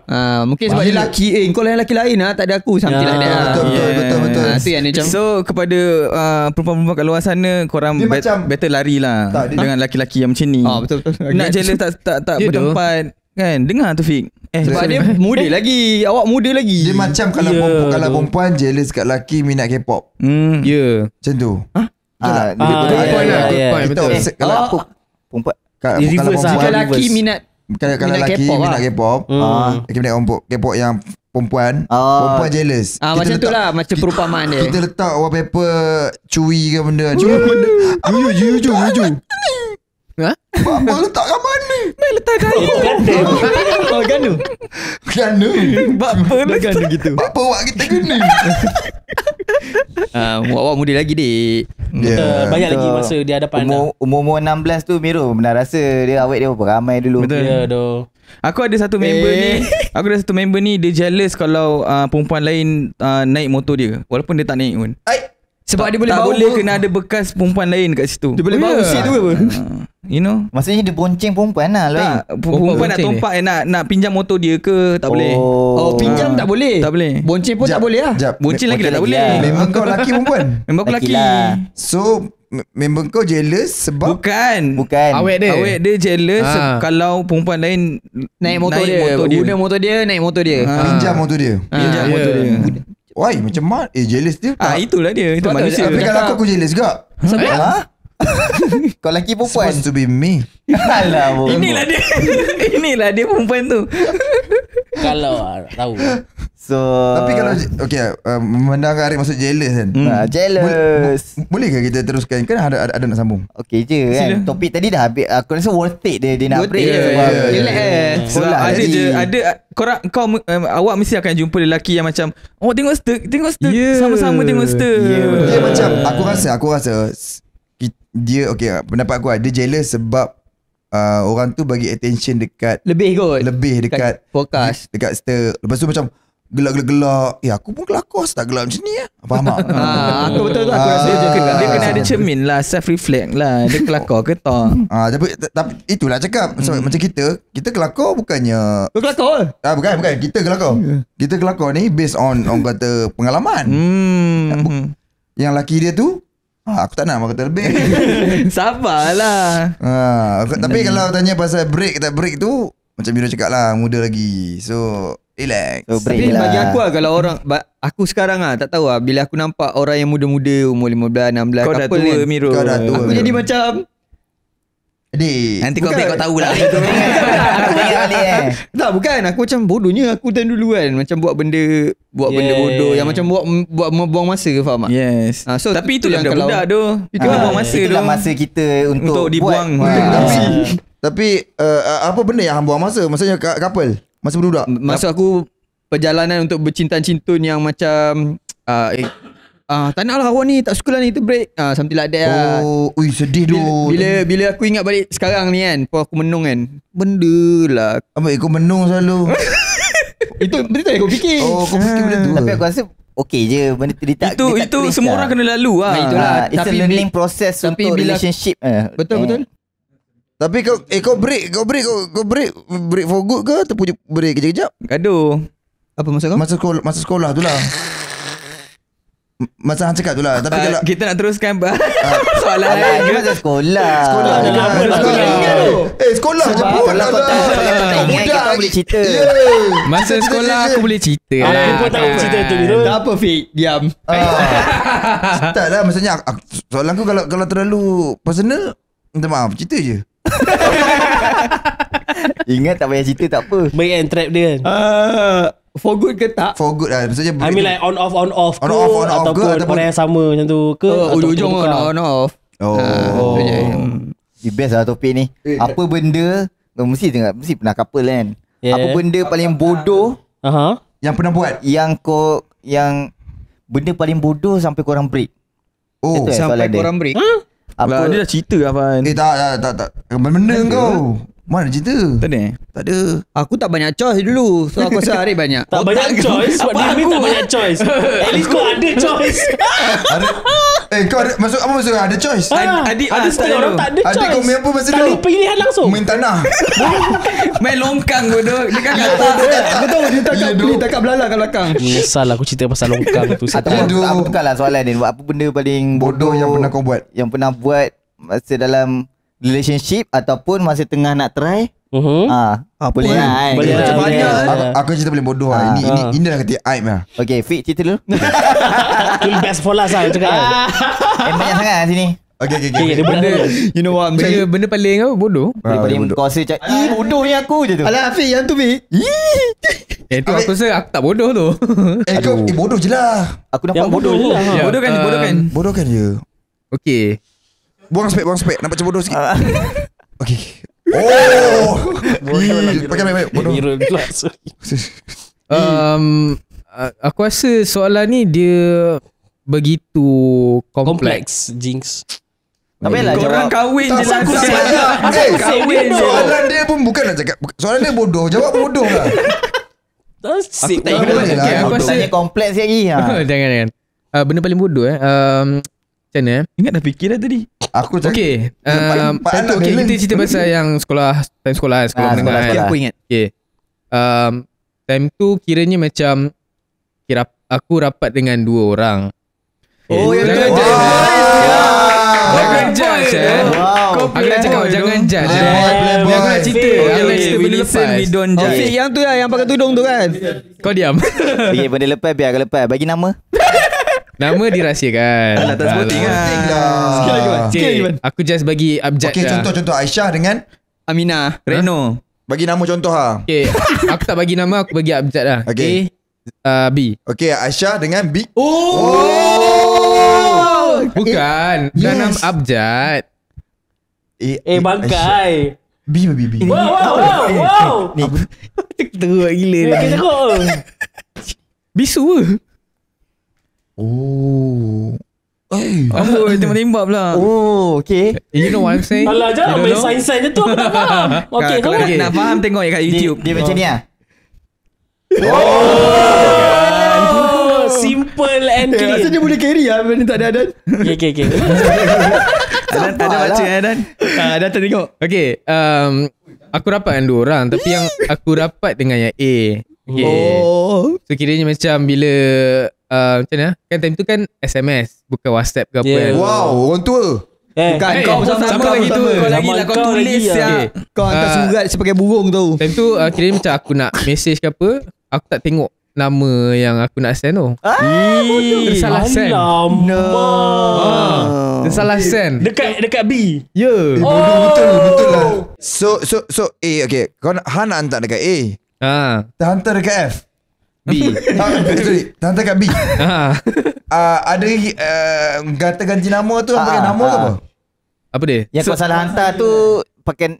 mungkin sebab dia lelaki kau lain lelaki lain lah, tak ada aku something like that. Betul. Tu yang dia macam So kepada perempuan-perempuan kat luar sana, korang Dia macam- better lari lah dengan laki-laki yang macam ni. betul. Nak jealous tak Ya, bertempat kan. Dengar tu Fik. Sebab dia muda lagi, awak muda lagi. Dia macam kalau perempuan jealous kat lelaki minat K-pop. Ya. Macam tu. Good point lah. Good point. Kita Betul. kalau Perempuan kalau reverse lah. Jika perempuan lelaki minat kalau minat lelaki K-pop minat lah. K-pop, lelaki minat K-pop yang perempuan jealous. Kita macam tu letak- lah, macam perumpamaan dia. Kita letak wallpaper cuy ke benda. Cuy benda. Juju. Ha? Apa letak kat mana? Oh, ganu. Kena. Ganu gitu. Apa awak kita kena? Awak muda lagi dek. Banyak lagi masa di hadapan. Umur 16 tu Miro benar rasa dia awet dia beramai dulu. Betul. Ya doh. Aku ada satu member ni dia jealous kalau perempuan lain naik motor dia walaupun dia tak naik pun. Sebab dia boleh tak bau. boleh kena ada bekas perempuan lain kat situ. Dia boleh bau seat tu apa? You know? Maksudnya dia bonceng perempuan lah lain. Tak, perempuan nak bonceng tumpak nak pinjam motor dia ke tak boleh. Oh, pinjam tak boleh. Tak boleh. Bonceng pun tak boleh lah. Bonceng lagi dah tak boleh. Member kau lelaki perempuan? Member aku lelaki. lah. So member kau jealous sebab Bukan. Awet dia. Awet dia jealous kalau perempuan lain Naik motor dia. Guna motor dia, naik motor dia. pinjam motor dia. Pinjam motor dia. Why macam mat? Jealous dia tak? Itulah dia. Itu Sebab tu manusia. Tapi kalau aku jealous juga. Kau lelaki perempuan. Supposed to be me. Alah. Inilah dia. Inilah dia perempuan tu. Kalau tahu. So Tapi kalau memandang Arif masuk jealous kan. jealous. Boleh ke kita teruskan? Kan ada nak sambung. Okay je kan. Topik tadi dah habis. Aku rasa worth it dia nak Worth break it, sebab relax. Sekolah ada tadi. je ada awak mesti akan jumpa lelaki yang macam tengok Sturk sama-sama tengok Sturk. Dia macam aku rasa dia pendapat aku dia jealous sebab orang tu bagi attention dekat Lebih kot. dekat podcast. dekat Sturk. Lepas tu macam gelak-gelak. Aku pun kelakar tak gelak macam ni Faham tak? Aku betul tu aku rasa Dia kena ada cermin lah, self reflect lah. Dia kelakar ke tak? Tapi itulah cakap macam kita kelakar bukannya Kau kelakar. bukan kita kelakar. Kita kelakar ni based on orang kata pengalaman. Yang laki dia tu aku tak nak kata lebih. Sabarlah. Tapi kalau tanya pasal break tak break tu macam Mira cakap lah, muda lagi. So relax. So break Tapi je lah. bagi aku kalau orang aku sekarang tak tahu bila aku nampak orang yang muda-muda umur 15, 16 Kau dah couple tua kan, Miro. Kau dah tua. aku jadi macam Adik. Nanti kau update kau tahulah. Aku ingat balik Tak, bukan. Aku macam bodohnya aku time dulu kan. Macam buat benda bodoh yang macam buat membuang masa, faham tak? Yes. So tapi itu yang yang budak tu. Itu buang masa tu. Itulah masa kita Untuk dibuang. Tapi apa benda yang hang buang masa? Maksudnya couple masa budak. Masa aku perjalanan untuk bercinta-cintun yang macam tak nak lah awak ni, tak suka lah ni, tu break, something like that lah. Ui sedih tu. Bila aku ingat balik sekarang ni kan, aku menung kan, benda lah. Apa kau menung selalu? Itu benda tu yang kau fikir. Kau fikir benda tu. Tapi aku rasa okey je benda tu. Dia tak Semua orang kena lalu lah. Itulah. It's a learning process tapi untuk bila- relationship. Betul. Tapi kau break for good ke ataupun break kejap-kejap? Gaduh. Apa maksud kau? Masa sekolah tu lah. Masa hang cakap tu lah. Tapi kalau Kita nak teruskan soalan Alah, lain dia ke? masa sekolah. Sekolah je lah. Sekolah je pun. Kalau kau tak ingat, kita boleh cerita. Masa sekolah aku boleh cerita lah. Aku pun tahu cerita tu gitu. Tak apa Fik, diam. Tak lah. Maksudnya soalan aku kalau terlalu personal, minta maaf. Cerita je. Ingat tak payah cerita tak apa. Baik and trap dia kan. For good ke tak? For good lah. Maksudnya I mean like on off ke, On off ke, ataupun ataupun- orang yang sama macam tu ke, Ujung-ujung ataupun on off. The best lah topik ni. Apa benda kau mesti pernah couple kan. Yeah. Apa benda paling bodoh Aha. yang pernah buat. yang benda paling bodoh sampai korang break. Oh, Itu Sampai soalan dia. korang break. Lah, dia dah cerita Afan. tak. Benda kau. Mana cerita? Tak ada. Tak ada. Aku tak banyak choice dulu. So aku rasa Arif banyak. Tak banyak choice. Sebab dia tak banyak choice. At least kau ada choice. Kau ada apa maksud ada choice? Adik Ada setengah orang tak ada choice. Adik kau main apa masa Tak dulu? ada pilihan langsung. Main tanah. Main longkang bodoh. Dia kan kata. Aku tahu dia takap belalang kat belakang. Menyesal aku cerita pasal longkang tu. Ataupun aku tukarlah soalan dia. Apa benda paling Bodoh yang pernah kau buat. Yang pernah buat masa dalam relationship ataupun masa tengah nak try. Boleh lah kan? Boleh Macam lah, mana? boleh lah. Aku cerita paling bodoh lah. Ini dah kata aib lah. Okay, Fik cerita dulu. Itu best for last lah cakap. Banyak sangat lah sini. Okay. Dia Benda, You know what I'm saying? benda paling apa bodoh. Dia paling kau rasa macam bodohnya aku je tu. Alah Fik, yang tu Fik. Tu aku rasa aku tak bodoh tu. Kau bodoh je lah. Aku nampak Yang bodoh bodoh je lah. Bodoh kan? Bodoh kan je. Okay. Buang spek. Nampak macam bodoh sikit. Okay. Oh. Pakai bodoh. Mirror glass. Aku rasa soalan ni dia begitu kompleks. Kompleks jinx. Tak payahlah Korang jawab. kahwin je lah. Kahwin je. Soalan dia pun bukan nak cakap. Soalan dia bodoh. Jawab bodoh lah. Aku Tak boleh boleh lah. lah. Aku Aku rasa- tanya kompleks lagi. Jangan. Benda paling bodoh macam mana Ingat dah fikir dah tadi. Aku cakap. Okay, Empat anak okay, balance. kita cerita pasal yang sekolah menengah sekolah. kan. Aku ingat. Okay. Time tu kiranya macam aku rapat dengan 2 orang. Oh, yang Jangan tu. judge. Wow. Jangan judge Wow. Aku nak cakap jangan judge. Playboy. Aku nak cerita. Aku nak Okay, cerita we benda listen, lepas. we don't Oh, judge. Fik, yang tu lah, yang pakai tudung tu kan. Kau diam. Okay, benda lepas biar lepas. Bagi nama. Nama dirahsiakan. Alah, tak sebuting lah. Okay, aku just bagi abjad Okay, lah. contoh Aisyah dengan Aminah. Reno. bagi nama contoh ha. Okay, aku tak bagi nama, aku bagi abjad lah. Okay. B. Okay, Aisyah dengan B. Bukan. Dalam abjad. bangkai. B. Wow. Teruk gila Dia ni. cakap. Bisu ke? Oh. Apa tembak-tembak pula. Oh, okay. You know what I'm saying? Alah, You jangan don't main know? sains-sains je tu. Aku tak faham. Okay, Kalau come on. nak faham tengok kat YouTube. Dia macam ni lah. Simple and clean. Rasa dia boleh carry lah benda tak ada Adan. Okay. Ada baca Dan. Adan tengok. Okay, aku rapat dengan 2 orang, tapi yang aku rapat dengan yang A. Okay. Oh. So kiranya macam bila macam mana? Kan time tu kan SMS, bukan WhatsApp ke apa Yeah. kan. Wow, orang tua. Bukan, Hey, kau sama sama lagi tu. Kau lagi Zaman lah kau kau tulis lagi lah. ya. Kau hantar surat sebagai burung tu. Time tu kiranya macam aku nak message ke apa, aku tak tengok nama yang aku nak send tu. Tersalah send. Tersalah send. Dekat B. Ya. Betul lah. So A, okay. Kau nak hantar dekat A. Terhantar dekat F. B. Terhantar dekat B. Ada ganti nama tu pakai nama ke apa? Apa dia? Yang kau salah hantar tu pakai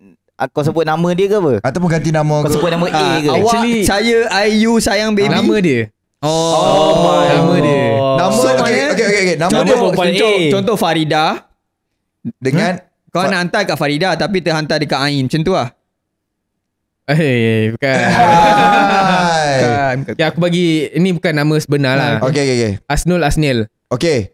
kau sebut nama dia ke apa? Ataupun ganti nama Kau ke? sebut nama A ke? Awak saya IU sayang baby. Nama dia. Nama dia. Nama okay. Nama dia Contoh Farida. dengan Kau nak hantar kat Farida tapi terhantar dekat Ain. Macam tu lah. Bukan. Bukan. Ya, aku bagi ini bukan nama sebenar lah. Okay. Asnil. Okay.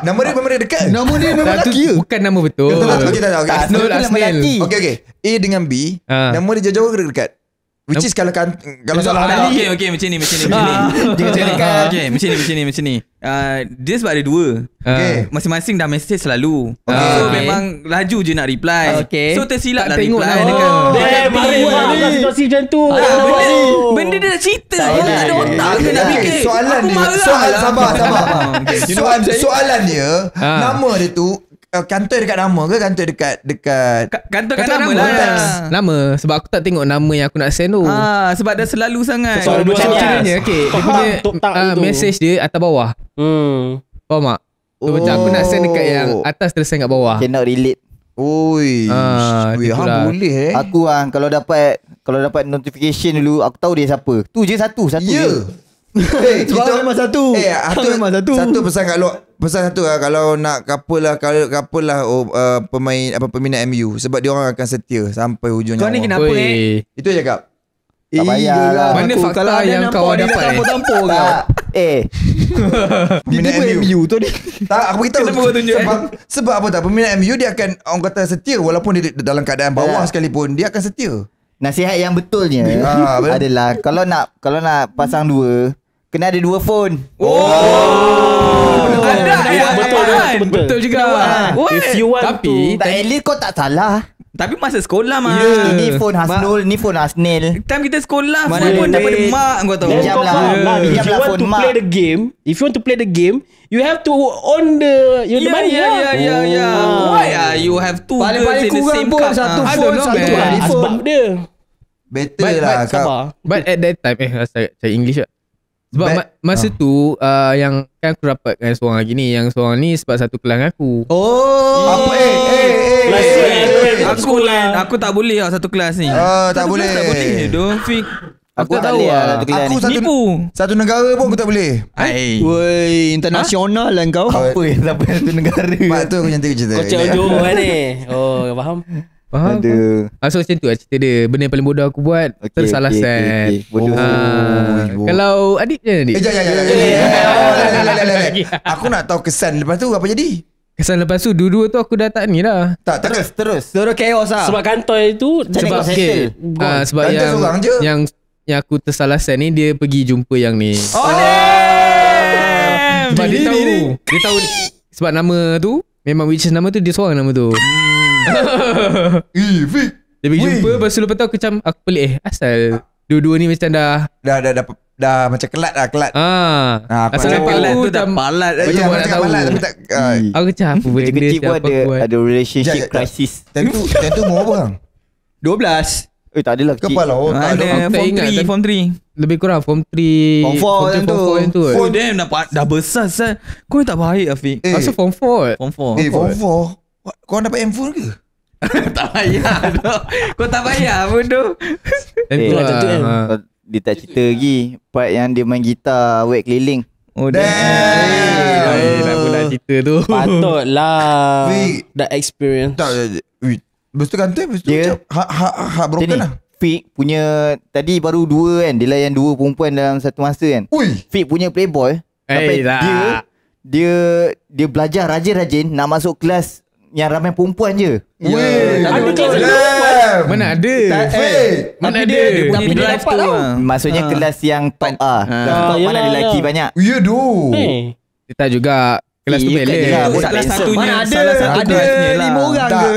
Nama dia dekat. Nama dia memang Tak, tu lelaki ke? bukan nama betul. Okay. Asnul Asnil. Okay. A dengan B. Nama dia jauh-jauh ke dekat? Which is kalau salah hantar. Okay macam ni. Macam ni. Dia sebab ada dua. Okay. Masing-masing dah message selalu. Okay. So Okay. memang laju je nak reply. Okay. So tersilap Tak lah tengok reply nama. dekat. Buat situasi macam tu. Benda dia dah cerita. Orang tak ada otak ke nak fikir. Soalan dia, soalan dia, nama dia tu kantor dekat nama ke kantor dekat Kantor kat Kata nama nama lah. Nama. Sebab aku tak tengok nama yang aku nak send tu. Sebab dah selalu sangat. Soal dua So ni. kiranya okay, dia punya tak itu. message dia atas bawah. Faham tak? So macam aku nak send dekat yang atas terus send kat bawah. Cannot relate. Oi. Itulah. Boleh Aku kalau dapat notification dulu, aku tahu dia siapa. Tu je satu je. Sebab memang satu. Memang satu. Satu pesan satu lah kalau nak couple lah pemain peminat MU sebab dia orang akan setia sampai hujung nyawa. Kau ni kenapa Itu je cakap. Tak payah lah. Mana Aku, fakta kalau ada yang nampak kau dia dapat dah ni? tampur-tampur kau. Peminat MU tu dia. Tak, aku beritahu Kenapa kau tunjuk, sebab apa tak peminat MU dia akan orang kata setia walaupun dia dalam keadaan bawah sekalipun dia akan setia. Nasihat yang betulnya adalah kalau nak pasang dua, kena ada dua phone. Betul juga. If you want Tapi Tak, at least kau tak salah. Tapi masa sekolah mah. Ini phone Hasnul, ni phone Hasnil. Time kita sekolah Mana phone pun ada daripada duit. mak kau tahu. Pinjam Kau lah. faham lah. If Pinjam you lah want phone to mak. play the game, you have to own the money lah. Why you have two girls Paling-paling in the kurang same pun cup? satu I phone, don't know, satu man. iPhone. Sebab dia. Better But- lah kau. Sabar. But at that time saya English lah. Sebab masa tu yang kan aku rapat dengan seorang lagi ni, yang seorang ni sebab satu kelas dengan aku. Apa Aku tak boleh lah satu kelas ni. tak boleh. Tak boleh. Don't fix. Aku tak boleh lah satu kelas Aku ni. Nipu. satu negara pun aku tak boleh. Ai. Woi, internasional lah kau. Apa yang sampai satu negara. Mak tu aku cerita Kau cakap jauh kan ni. Faham? Faham? Ada. So macam tu lah cerita dia. Benda yang paling bodoh aku buat, tersalah send. Bodoh. Kalau adik je adik. Aku nak tahu kesan lepas tu apa jadi. Kesan lepas tu dua-dua tu aku dah tak ni lah. Tak Terus. Suara chaos lah. Sebab kantor itu Sebab lah. settle. Sebab Tante yang seorang je. yang aku tersalah send ni dia pergi jumpa yang ni. Sebab dia tahu sebab nama tu memang which is nama tu dia seorang nama tu. Dia pergi jumpa lepas tu lepas tu aku macam aku pelik asal dua-dua ni macam dah macam kelat. asal aku pelat Aku tu dah dah palat. Macam Macam mana tahu. malat tapi tak aku macam apa benda Kecil-kecil pun siapa aku buat. ada relationship Sekejap. crisis. Tentu umur apa bang? 12. Tak adalah kecil. Kepala tak ada. Ada tak ingat, form 3. Lebih kurang form 3 Form 4 form tu. 4 tu Oh damn dah besar Sal. Kau ni tak baik Afiq. Asal form 4 Form 4. Form 4. Kau dapat handphone ke? Tak payah tu. Kau tak payah pun tu. Tentu macam tu kan. lah. Dia tak cerita lagi part yang dia main gitar wek keliling. Oh Damn. Tak apalah cerita tu. patutlah Wait. dah experience. Tak. Lepas tu kantor, lepas tu Dia- macam hak broken lah. Fik punya tadi baru dua kan. Dia layan dua perempuan dalam satu masa kan. Ui. Fik punya playboy sampai tak. dia belajar rajin-rajin nak masuk kelas yang ramai perempuan je. Weh. Ada kelas Damn. Mana ada? Mana ada? dia Dia punya punya drive dapat tu tau. Maksudnya kelas yang top kelas top mana yelah, ada lelaki yelah. banyak. Ya doh. Dia tak juga. Kelas tu Iya, balance. kan, Salah Balance. satunya Mana ada? salah satu Ada kelasnya lah. 5 orang Tak. ke?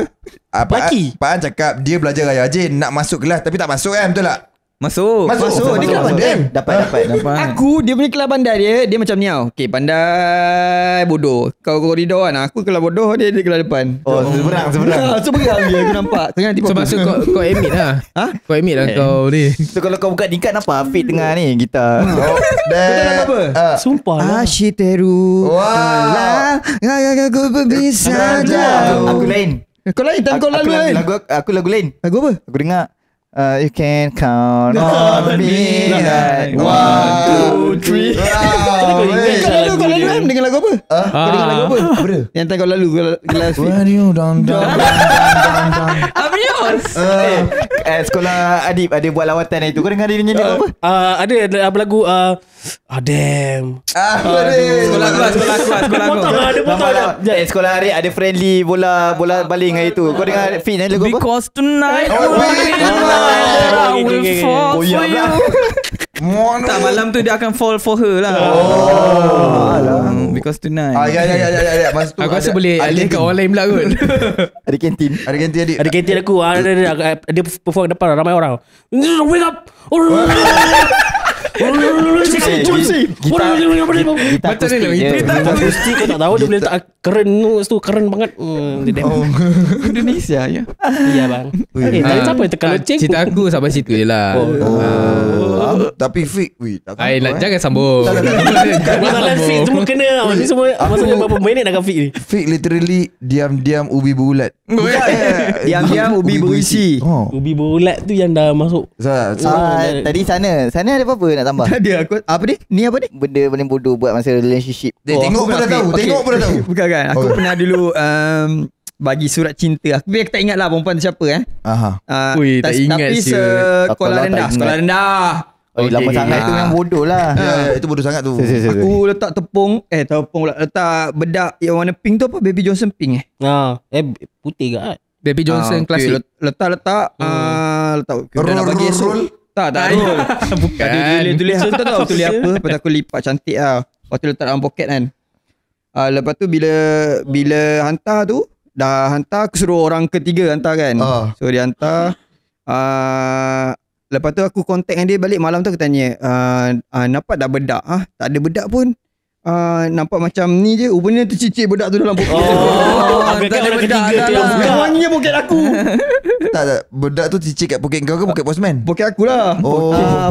Pak Laki? An cakap dia belajar rajin nak masuk kelas tapi tak masuk kan, betul tak? Masuk. Dia kelas pandai. Dapat. Aku dia punya kelas pandai dia macam ni tau. Okay, pandai bodoh. Kau koridor kan. Aku kelas bodoh, dia kelas depan. Oh, seberang. Seberang je aku nampak. Tengah tiba. So maksud kau admit lah. Kau admit lah kau ni. So kalau kau buka tingkat nampak Hafiz tengah ni gitar. apa? Sumpah lah. Asyiteru. Wah. Aku bisa jauh. Aku lain. Kau lain, time kau lalu lain. Aku lagu lain. Lagu apa? Aku dengar you can count on me. 1, 2, 3. Kau lalu kan dengan lagu apa? Kau dengan lagu apa? Yang time kau lalu kelas When you down. Abios. Sekolah Adib ada buat lawatan itu. Kau dengar dia nyanyi apa? Ada lagu damn. Sekolah aku. Ada potong ada. Sekolah Arif ada friendly bola baling hari tu. Kau dengar Fit nyanyi lagu apa? Because tonight I will Okay. fall for you. Tak, malam tu dia akan fall for her lah. Because tonight. Ya. Masa tu Aku rasa boleh alih kat orang lain pula kot. Ada kantin. Ada kantin aku. Dia perform depan ramai orang. Wake up. Macam ni lah. Gitar Akustik kau tak tahu dia boleh letak keren tu keren banget. Indonesia ya. Iya bang. Tadi siapa yang tekan loceng? Cerita aku sampai situ je lah. Tapi Fik Jangan sambung. Masalah Fik semua kena. Ni semua maksudnya berapa minit nak Fik ni? Fik literally diam-diam ubi berulat. Diam-diam ubi berisi. Ubi berulat tu yang dah masuk. Tadi sana ada apa-apa nak tambah? Ada aku apa ni? Ni apa ni? Benda paling bodoh buat masa relationship. Tengok pun dah tahu. Bukan kan. Aku pernah dulu bagi surat cinta. Aku tak ingat lah perempuan tu siapa Ui, tak ingat tapi siapa. sekolah rendah. Lama sangat tu yang bodoh lah. Itu bodoh sangat tu. Aku letak tepung pula letak bedak yang warna pink tu apa? Baby Johnson pink Putih ke? Baby Johnson klasik. Letak letak nak bagi esok. Tak roll. Bukan. Tulis tahu tulis apa. Lepas tu aku lipat cantik lah. Lepas tu letak dalam poket kan. Lepas tu bila hantar tu dah hantar, aku suruh orang ketiga hantar kan. So dia hantar. Lepas tu aku contact dengan dia balik malam tu, aku tanya nampak dah bedak? Tak ada bedak pun. Nampak macam ni je. Rupanya tercicir bedak tu dalam poket. Tak ada bedak Wanginya poket aku. Tak, bedak tu cicik kat poket kau ke poket postman? Poket aku lah.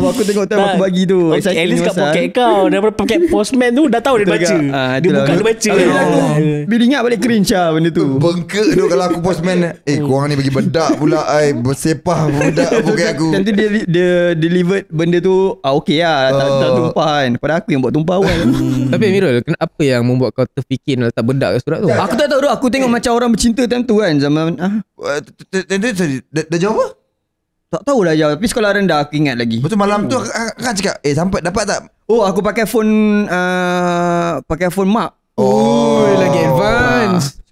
Aku tengok time aku bagi tu. At least kat poket kau. Daripada poket postman tu dah tahu dia baca. Dia bukan dia baca. Bila ingat balik cringe lah benda tu. Bengkak tu kalau aku postman. Korang ni bagi bedak pula. Bersepah bedak poket aku. Nanti dia delivered benda tu okay lah. Tak tumpah kan. Padahal aku yang buat tumpah awal. Tapi Mirul, apa yang membuat kau terfikir nak letak bedak kat surat tu? Aku tak tahu tu. Aku tengok macam orang bercinta time tu kan. Zaman Dah jawab apa? tak tahu dah jawab. Tapi sekolah rendah aku ingat lagi. Betul malam tu kan cakap sampai dapat tak? Aku pakai phone Mark. Lagi advance.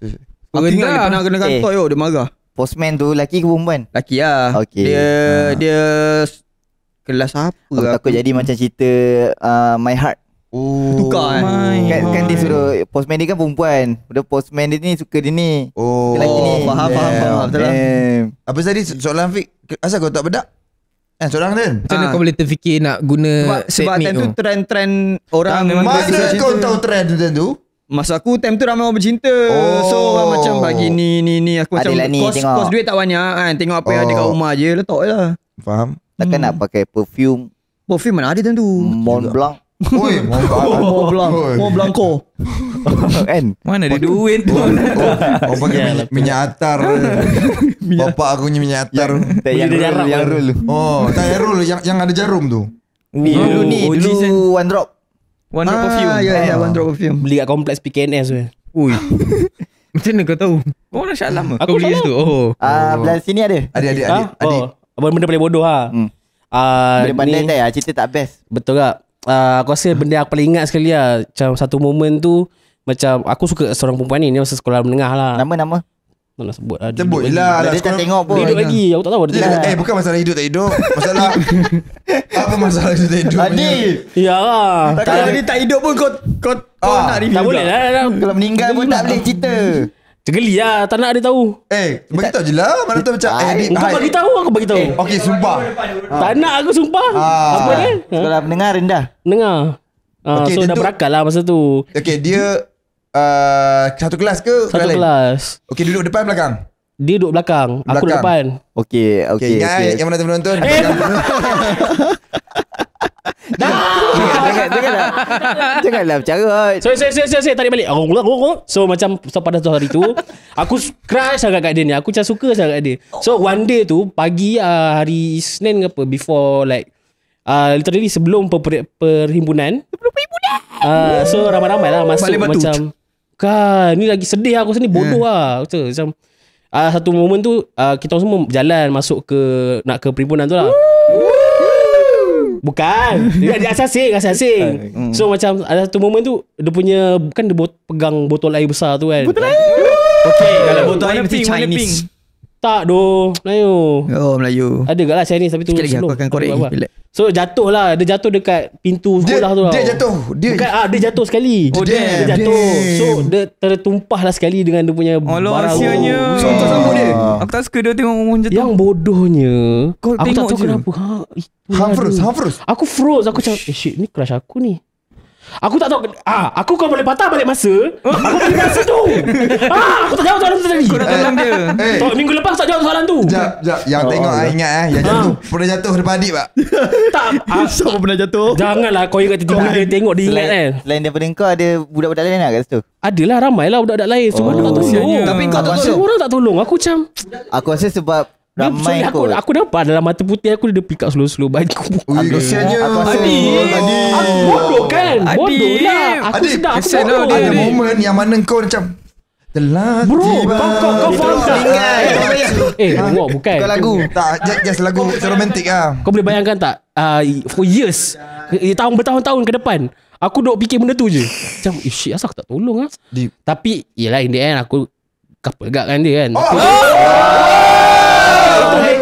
Aku ingat dia pernah kena kantor dia marah. Postman tu lelaki ke perempuan? Laki lah. Okay. Dia kelas apa? Aku takut jadi macam cerita My Heart. Tukar Kan dia suruh postman dia kan perempuan. Udah postman dia ni suka dia ni. Lelaki ni. Faham betul lah. Apa tadi soalan Fik? Asal kau tak bedak? Soalan kan? Macam mana kau boleh terfikir nak guna sebab time tu trend orang Mana kau tahu trend tu? Masa aku time tu ramai orang bercinta. So macam bagi ni aku macam kos duit tak banyak kan. Tengok apa yang ada kat rumah je, letak je lah. Faham? Takkan nak pakai perfume mana ada time tu. Mont Blanc. Mont Blanco. Kan? Mana ada duit tu. Kau pakai minyak atar. Bapak aku punya minyak atar. Yang roll tu. Tak yang roll yang ada jarum tu. Dulu One Drop. One Drop perfume. Ya, One Drop perfume. Beli kat kompleks PKNS tu. Ui. Macam mana kau tahu? Kau orang syak lama. Kau beli situ. Belah sini ada. Adik. Benda paling bodoh Benda pandai tak cerita tak best. Betul tak? Aku rasa benda aku paling ingat sekali lah. Macam satu momen tu, macam aku suka seorang perempuan ni masa sekolah menengah lah. Nama tak nak sebut lah. Sebut lah. Dia tak tengok pun. Dia hidup lagi. Aku tak tahu dia bukan masalah hidup tak hidup. Masalah apa masalah hidup tak hidup? Adil. Ya lah. Kalau dia tak hidup pun kau nak review. Tak boleh lah. Kalau meninggal pun tak boleh cerita. Tergeli lah, tak nak dia tahu. Bagi tahu je lah. Mana tahu macam Kau bagi tahu, aku bagi tahu. Okey, sumpah. Tak nak aku sumpah. Apa dia? Sekolah mendengar rendah. Dengar. Okey, So dia dah tu- berakal lah masa tu. Okey, dia satu kelas ke? Satu kelas lain? kelas. Okey, duduk depan belakang. Dia duduk belakang, aku duduk depan. Okey, Okey, ingat yang mana tu menonton. Janganlah bercara. Sorry, tarik balik. So macam pada satu hari tu aku crush sangat kat dia ni. Aku macam suka sangat kat dia. So one day tu pagi hari Isnin ke apa, before like literally sebelum perhimpunan. So ramai-ramai lah masuk macam kan ni lagi sedih aku sini bodoh lah. Macam satu momen tu kita semua berjalan masuk ke nak ke perhimpunan tu lah. Bukan dia asasing. So macam ada satu momen tu dia punya, bukan dia pegang botol air besar tu kan. Botol air. Okay, kalau botol air mesti Chinese. Tak doh, Melayu. Oh, Melayu. Ada kat lah Chinese tapi tu Sikit lagi slow. aku akan korek Apa-apa. relax. So jatuh lah. Dia jatuh dekat pintu sekolah tu tau. Dia jatuh. Bukan, dia jatuh sekali. Dia jatuh. So dia tertumpah lah sekali dengan dia punya Alah, barang. sianya. So kau sambut dia. Aku tak suka dia tengok orang jatuh. Yang bodohnya, Kau aku tak tengok tahu je. kenapa. Hang froze. Aku froze. Aku macam shit, ni crush aku ni. Aku tak tahu. Aku kau boleh patah balik masa. Aku balik masa tu. Aku tak jawab soalan tu tadi. Kau nak tolong dia. Minggu lepas tak jawab soalan tu. Sekejap. Yang tengok ingat yang jatuh. Pernah jatuh depan adik pak. Tak. Siapa pernah jatuh? Janganlah kau ingat tiba-tiba dia tengok dia ingat kan. Lain daripada kau ada budak-budak lain lah kat situ. Adalah ramai lah budak-budak lain. Cuma dia tak tolong. sianya. Tapi kau tak Aku tolong. Orang tak tolong. Aku macam Aku rasa sebab ramai kot. aku nampak dalam mata putih aku dia pick up slow-slow baju. Ui, kesiannya. Aku rasa Aku bodoh kan. Adik. Bodoh lah. Aku Adik, sedar aku kesian bodoh. lah dia. Ada momen yang mana kau macam telah Bro, tiba. kau faham tak? Tengok bukan. Kau lagu. Tak, just lagu romantik lah. Kau boleh bayangkan tak? For years, tahun bertahun-tahun ke depan, aku duk fikir benda tu je. Macam, shit, asal aku tak tolong lah. Tapi, yelah, in the end aku couple gak kan dia kan.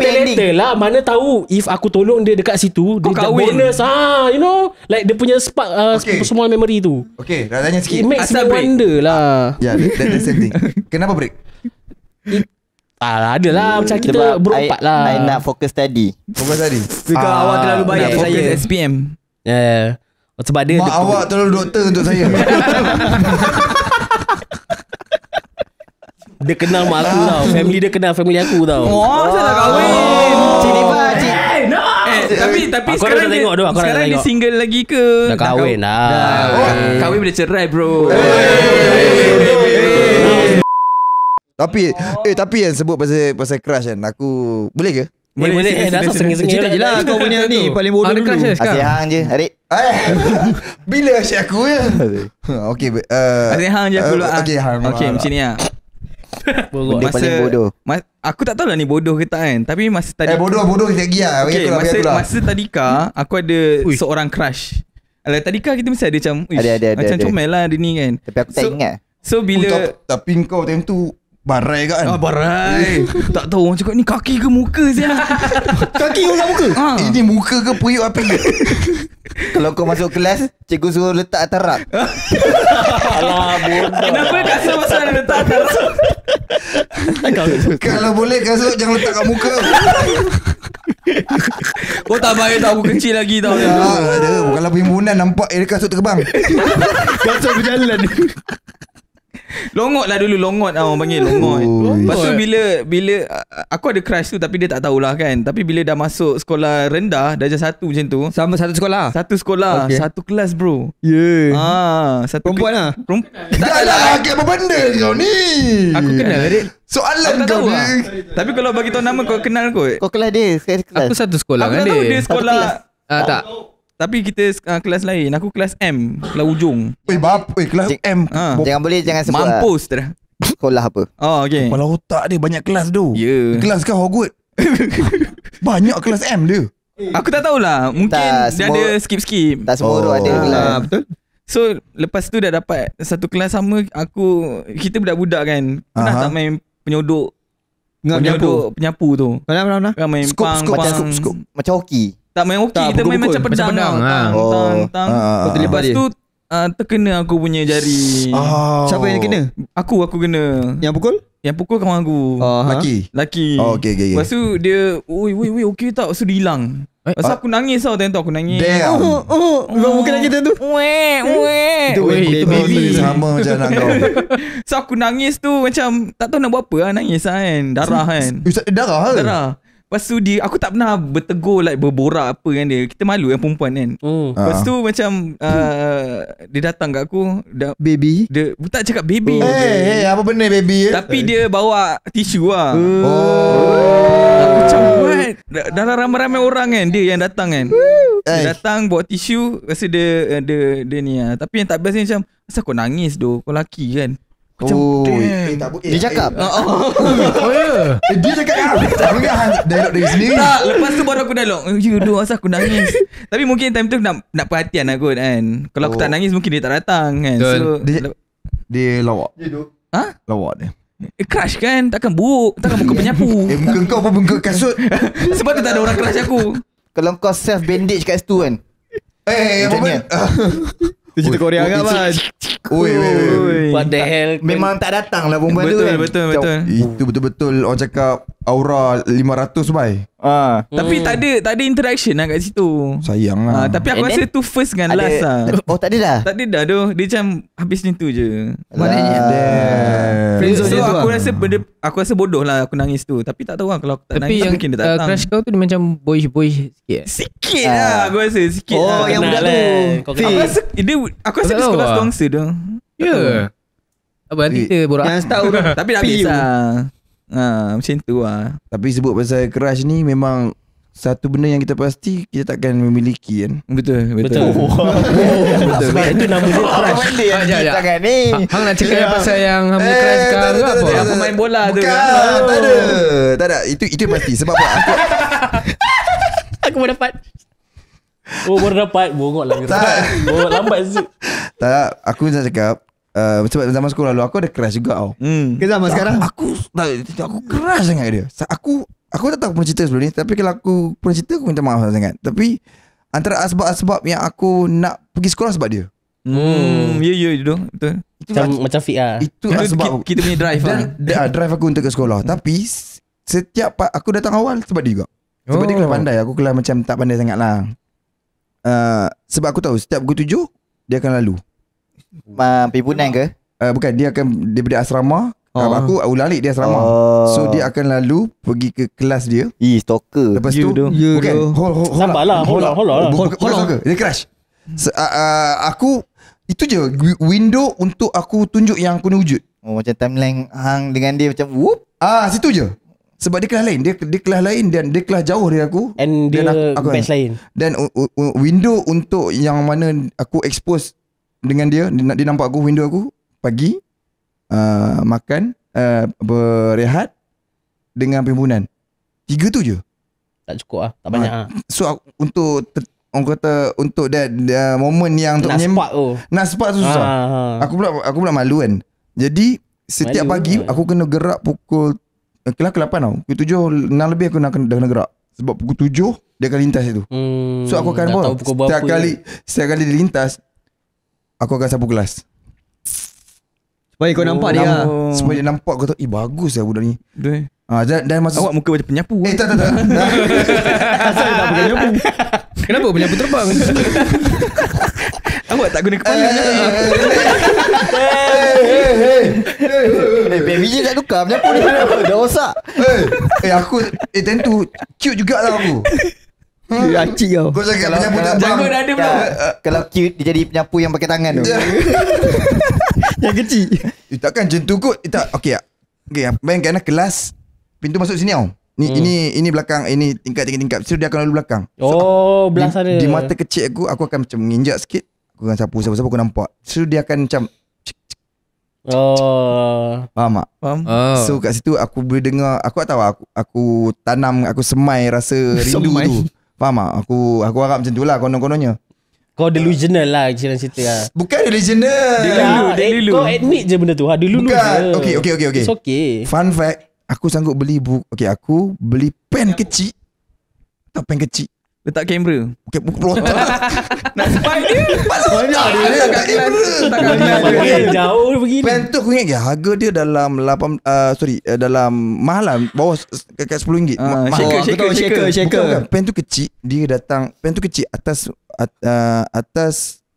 Later lah, mana tahu if aku tolong dia dekat situ, dia kahwin. bonus you know, like dia punya spark small memory tu. Okay, nak tanya It sikit. makes me Asal break? wonder lah. Ya, that's the same thing. Kenapa break? Ada lah macam kita Sebab berempat lah. I nak fokus study. Fokus tadi. Because awak terlalu baik Nak fokus saya. SPM. Sebab dia Mak awak terlalu doktor untuk saya. dia kenal mak aku tau. Family dia kenal family aku tau. Wah, saya dah kahwin. Cik Diva, Cik. Tapi Aku sekarang dah dia, tengok tu, aku dah sekarang dia tengok. single lagi ke? Dah kahwin dah. Kahwin boleh cerai bro. Tapi yang sebut pasal crush kan, aku boleh ke? Boleh. Dah sengih-sengih Cerita je lah kau punya ni paling bodoh Ada dulu. crush Asyik hang je, Adik. Bila asyik aku ya? Okay. Asyik hang je aku dulu. Okay, hang. Okay, macam ni lah. Benda paling bodoh. Aku tak tahu lah ni bodoh ke tak kan. Tapi masa tadi Bodoh kita pergi lah. okay, Bagi aku lah. masa tadika aku ada seorang crush. Alah tadika kita mesti ada macam Ada. macam comel lah dia ni kan. Tapi aku tak ingat. So bila Tapi kau time tu barai kan? barai. Tak tahu orang cakap ni kaki ke muka siapa. Kaki orang muka? Ini muka ke periuk api? Kalau kau masuk kelas, cikgu suruh letak atas rak. Alah bodoh. Kenapa kasut pasal ada letak atas? Kalau boleh kasut jangan letak kat muka. Kau tak bayar tahu aku kecil lagi tau. Ada. Bukanlah perhimpunan nampak kasut terbang. Kasut berjalan. Longot lah dulu. Longot lah orang panggil longot. Lepas tu bila aku ada crush tu tapi dia tak tahulah kan. Tapi bila dah masuk sekolah rendah, darjah 1 macam tu, Sama satu sekolah. satu sekolah, Okay. satu kelas bro. Satu Perempuan lah. Dah lah, apa benda kau ni? Aku kenal adik. Soalan Aku tak kau tahu ni. lah. Tapi kalau bagi tahu nama kau kenal kot. Kau kelas dia, sekali kelas. Aku satu sekolah Aku dengan tak tahu dia dia. sekolah. Tak. Tapi kita kelas lain. Aku kelas M, kelas ujung. Kelas M. Jangan sebut lah. Mampus dah. Sekolah apa. Oh okay. Kepala otak dia banyak kelas tu. Ya. Kelas kau Hogwarts. Banyak kelas M dia. Aku tak tahulah. Mungkin Tak, dia semua- ada skip-skip. Tak semua orang ada kelas. Betul. So lepas tu dah dapat satu kelas sama. Kita budak-budak kan. Pernah Aha. tak main penyodok? Penyapu. Penyapu tu. Pernah. Kan main Skop, pang, skop, pang. skop, skop. Macam hoki. Tak main hoki. Tak, Kita main pukul-pukul. macam pedang. Macam pedang, tau. ha. Tang, tang, tang. Kau terlibat Lepas dia. tu terkena aku punya jari. Siapa yang kena? Aku kena. Yang pukul kawan aku. Laki. Okay. Lepas tu dia Oi okey tak? Lepas tu dia hilang. Lepas tu aku nangis tau. Time tu aku nangis. Damn. Kau bukan lagi tu. Itu baby sama macam anak kau. So aku nangis tu macam tak tahu nak buat apa lah. Nangis lah kan. Darah kan. Darah. Lepas tu aku tak pernah bertegur berborak apa kan dia. Kita malu yang perempuan kan. Lepas tu macam dia datang kat aku. Baby. Dia tak cakap baby. Apa benda baby? Tapi dia bawa tisu lah. Aku macam what? Dalam ramai-ramai orang kan, dia yang datang kan. Dia datang bawa tisu. Rasa dia ni lah. Tapi yang tak best ni macam, asal kau nangis doh? Kau lelaki kan. Macam dia cakap. Dia cakap dialog dari sendiri. Tak, lepas tu baru aku dialog. Ya doh, asal aku nangis. Tapi mungkin time tu nak perhatian lah kot kan. Kalau aku tak nangis mungkin dia tak datang kan. So dia lawak. Lawak dia. Crush kan. Takkan buruk. Takkan muka penyapu. Muka kau pun muka kasut. Sebab tu tak ada orang crush aku. Kalau kau self bandage kat situ kan. Apa? Itu cerita Korea agak man. What the hell? Memang tak datang lah perempuan tu kan. Betul. Itu betul-betul orang cakap aura 500 bai. Tapi tak ada interaction lah kat situ. Sayang lah. Tapi aku rasa tu first dengan last lah. Tak ada dah. Tak ada dah tu. Dia macam habis ni tu je. So aku rasa bodoh lah aku nangis tu. Tapi tak tahu lah kalau aku tak nangis mungkin dia tak datang. Crush kau tu dia macam boyish sikit. Sikit lah aku rasa. Sikit lah. Yang budak tu. Aku rasa dia sekolah sebangsa tu. Ya. Apa nanti kita borak. Yang tahu tu. Tapi dah habis lah. Macam tu lah. Tapi sebut pasal crush ni memang satu benda yang kita pasti kita takkan memiliki kan. Betul. Sebab itu nama dia crush. Jangan ni. Hang nak cakap pasal yang hang punya crush sekarang ke apa? Yang pemain bola tu. Tak ada. Itu pasti. Sebab apa? Aku baru dapat. Baru dapat. Bongok lah. Bongok lambat sikit. Tak, aku nak cakap sebab zaman sekolah lalu aku ada crush juga tau. Ke zaman sekarang Aku crush sangat dia. Aku tak tahu pernah cerita sebelum ni. Tapi kalau aku pernah cerita, aku minta maaf sangat. Tapi antara asbab-asbab yang aku nak pergi sekolah sebab dia. Ya betul. Macam Fik lah. Itu asbab kita punya drive lah. drive aku untuk ke sekolah. Tapi setiap aku datang awal sebab dia juga. Sebab dia kelas pandai. Aku kelas macam tak pandai sangat lah. Sebab aku tahu setiap pukul 7 dia akan lalu. Pimpunan ke? Bukan, dia akan daripada asrama. Aku ulalik dia asrama. So dia akan lalu pergi ke kelas dia. Stalker. Lepas tu bukan, Sabarlah. Hold on. Bukan, dia crush. Aku itu je window untuk aku tunjuk yang aku ni wujud. Macam timeline hang dengan dia macam whoop. Situ je. Sebab dia kelas lain. Dia kelas lain dan dia kelas jauh dari aku. And dia batch lain. Dan window untuk yang mana aku expose dengan dia nampak aku, window aku pagi makan, berehat dengan perhimpunan. 3 tu je. Tak cukup lah. Tak banyak lah. So untuk orang kata untuk that moment yang untuk nak spark tu susah. Aku pula malu kan. Jadi setiap pagi aku kena gerak pukul kelas ke 8 tau. Pukul 7 6 lebih aku dah kena gerak. Sebab pukul 7 dia akan lintas itu. So aku akan setiap kali dia lintas, aku akan sapu kelas. Supaya kau nampak dia. Supaya dia nampak kau tahu, bagus lah budak ni. Dan masa awak muka macam penyapu. Tak. Asal tak pakai penyapu. Kenapa penyapu terbang? Awak tak guna kepala. Baby je tak tukar penyapu ni. Dah rosak. Aku tentu cute jugalah aku. Acik kau. Kau cakap penyapu terbang. Jago dah ada pula. Kalau cute dia jadi penyapu yang pakai tangan tu. Yang kecil. Takkan macam tu kot. Okay, bayangkan kelas, pintu masuk sini tau. Ini belakang, ini tingkat. So dia akan lalu belakang. Belah sana. Di mata kecil aku akan macam menginjak sikit. Aku akan sapu aku nampak. So dia akan macam faham tak? Faham. So kat situ aku boleh dengar. Aku tak tahu, aku tanam, aku semai rasa rindu tu. Faham tak? Aku harap macam tu lah konon-kononnya. Kau delusional lah cerita lah. Bukan delusional. Dia dulu. Kau admit je benda tu. Dulu je. Okay. It's okay. Fun fact, aku sanggup beli buku. Okay, aku beli pen kecil. Tak pen kecil. Letak kamera. Okay, pelotak. Nak spy dia. Banyak dia kat kamera. Jauh begini. Pen tu aku ingat ke harga dia dalam dalam mahal lah, bawah kat RM10. Shaker. Bukan, pen tu kecil, dia datang pen tu kecil atas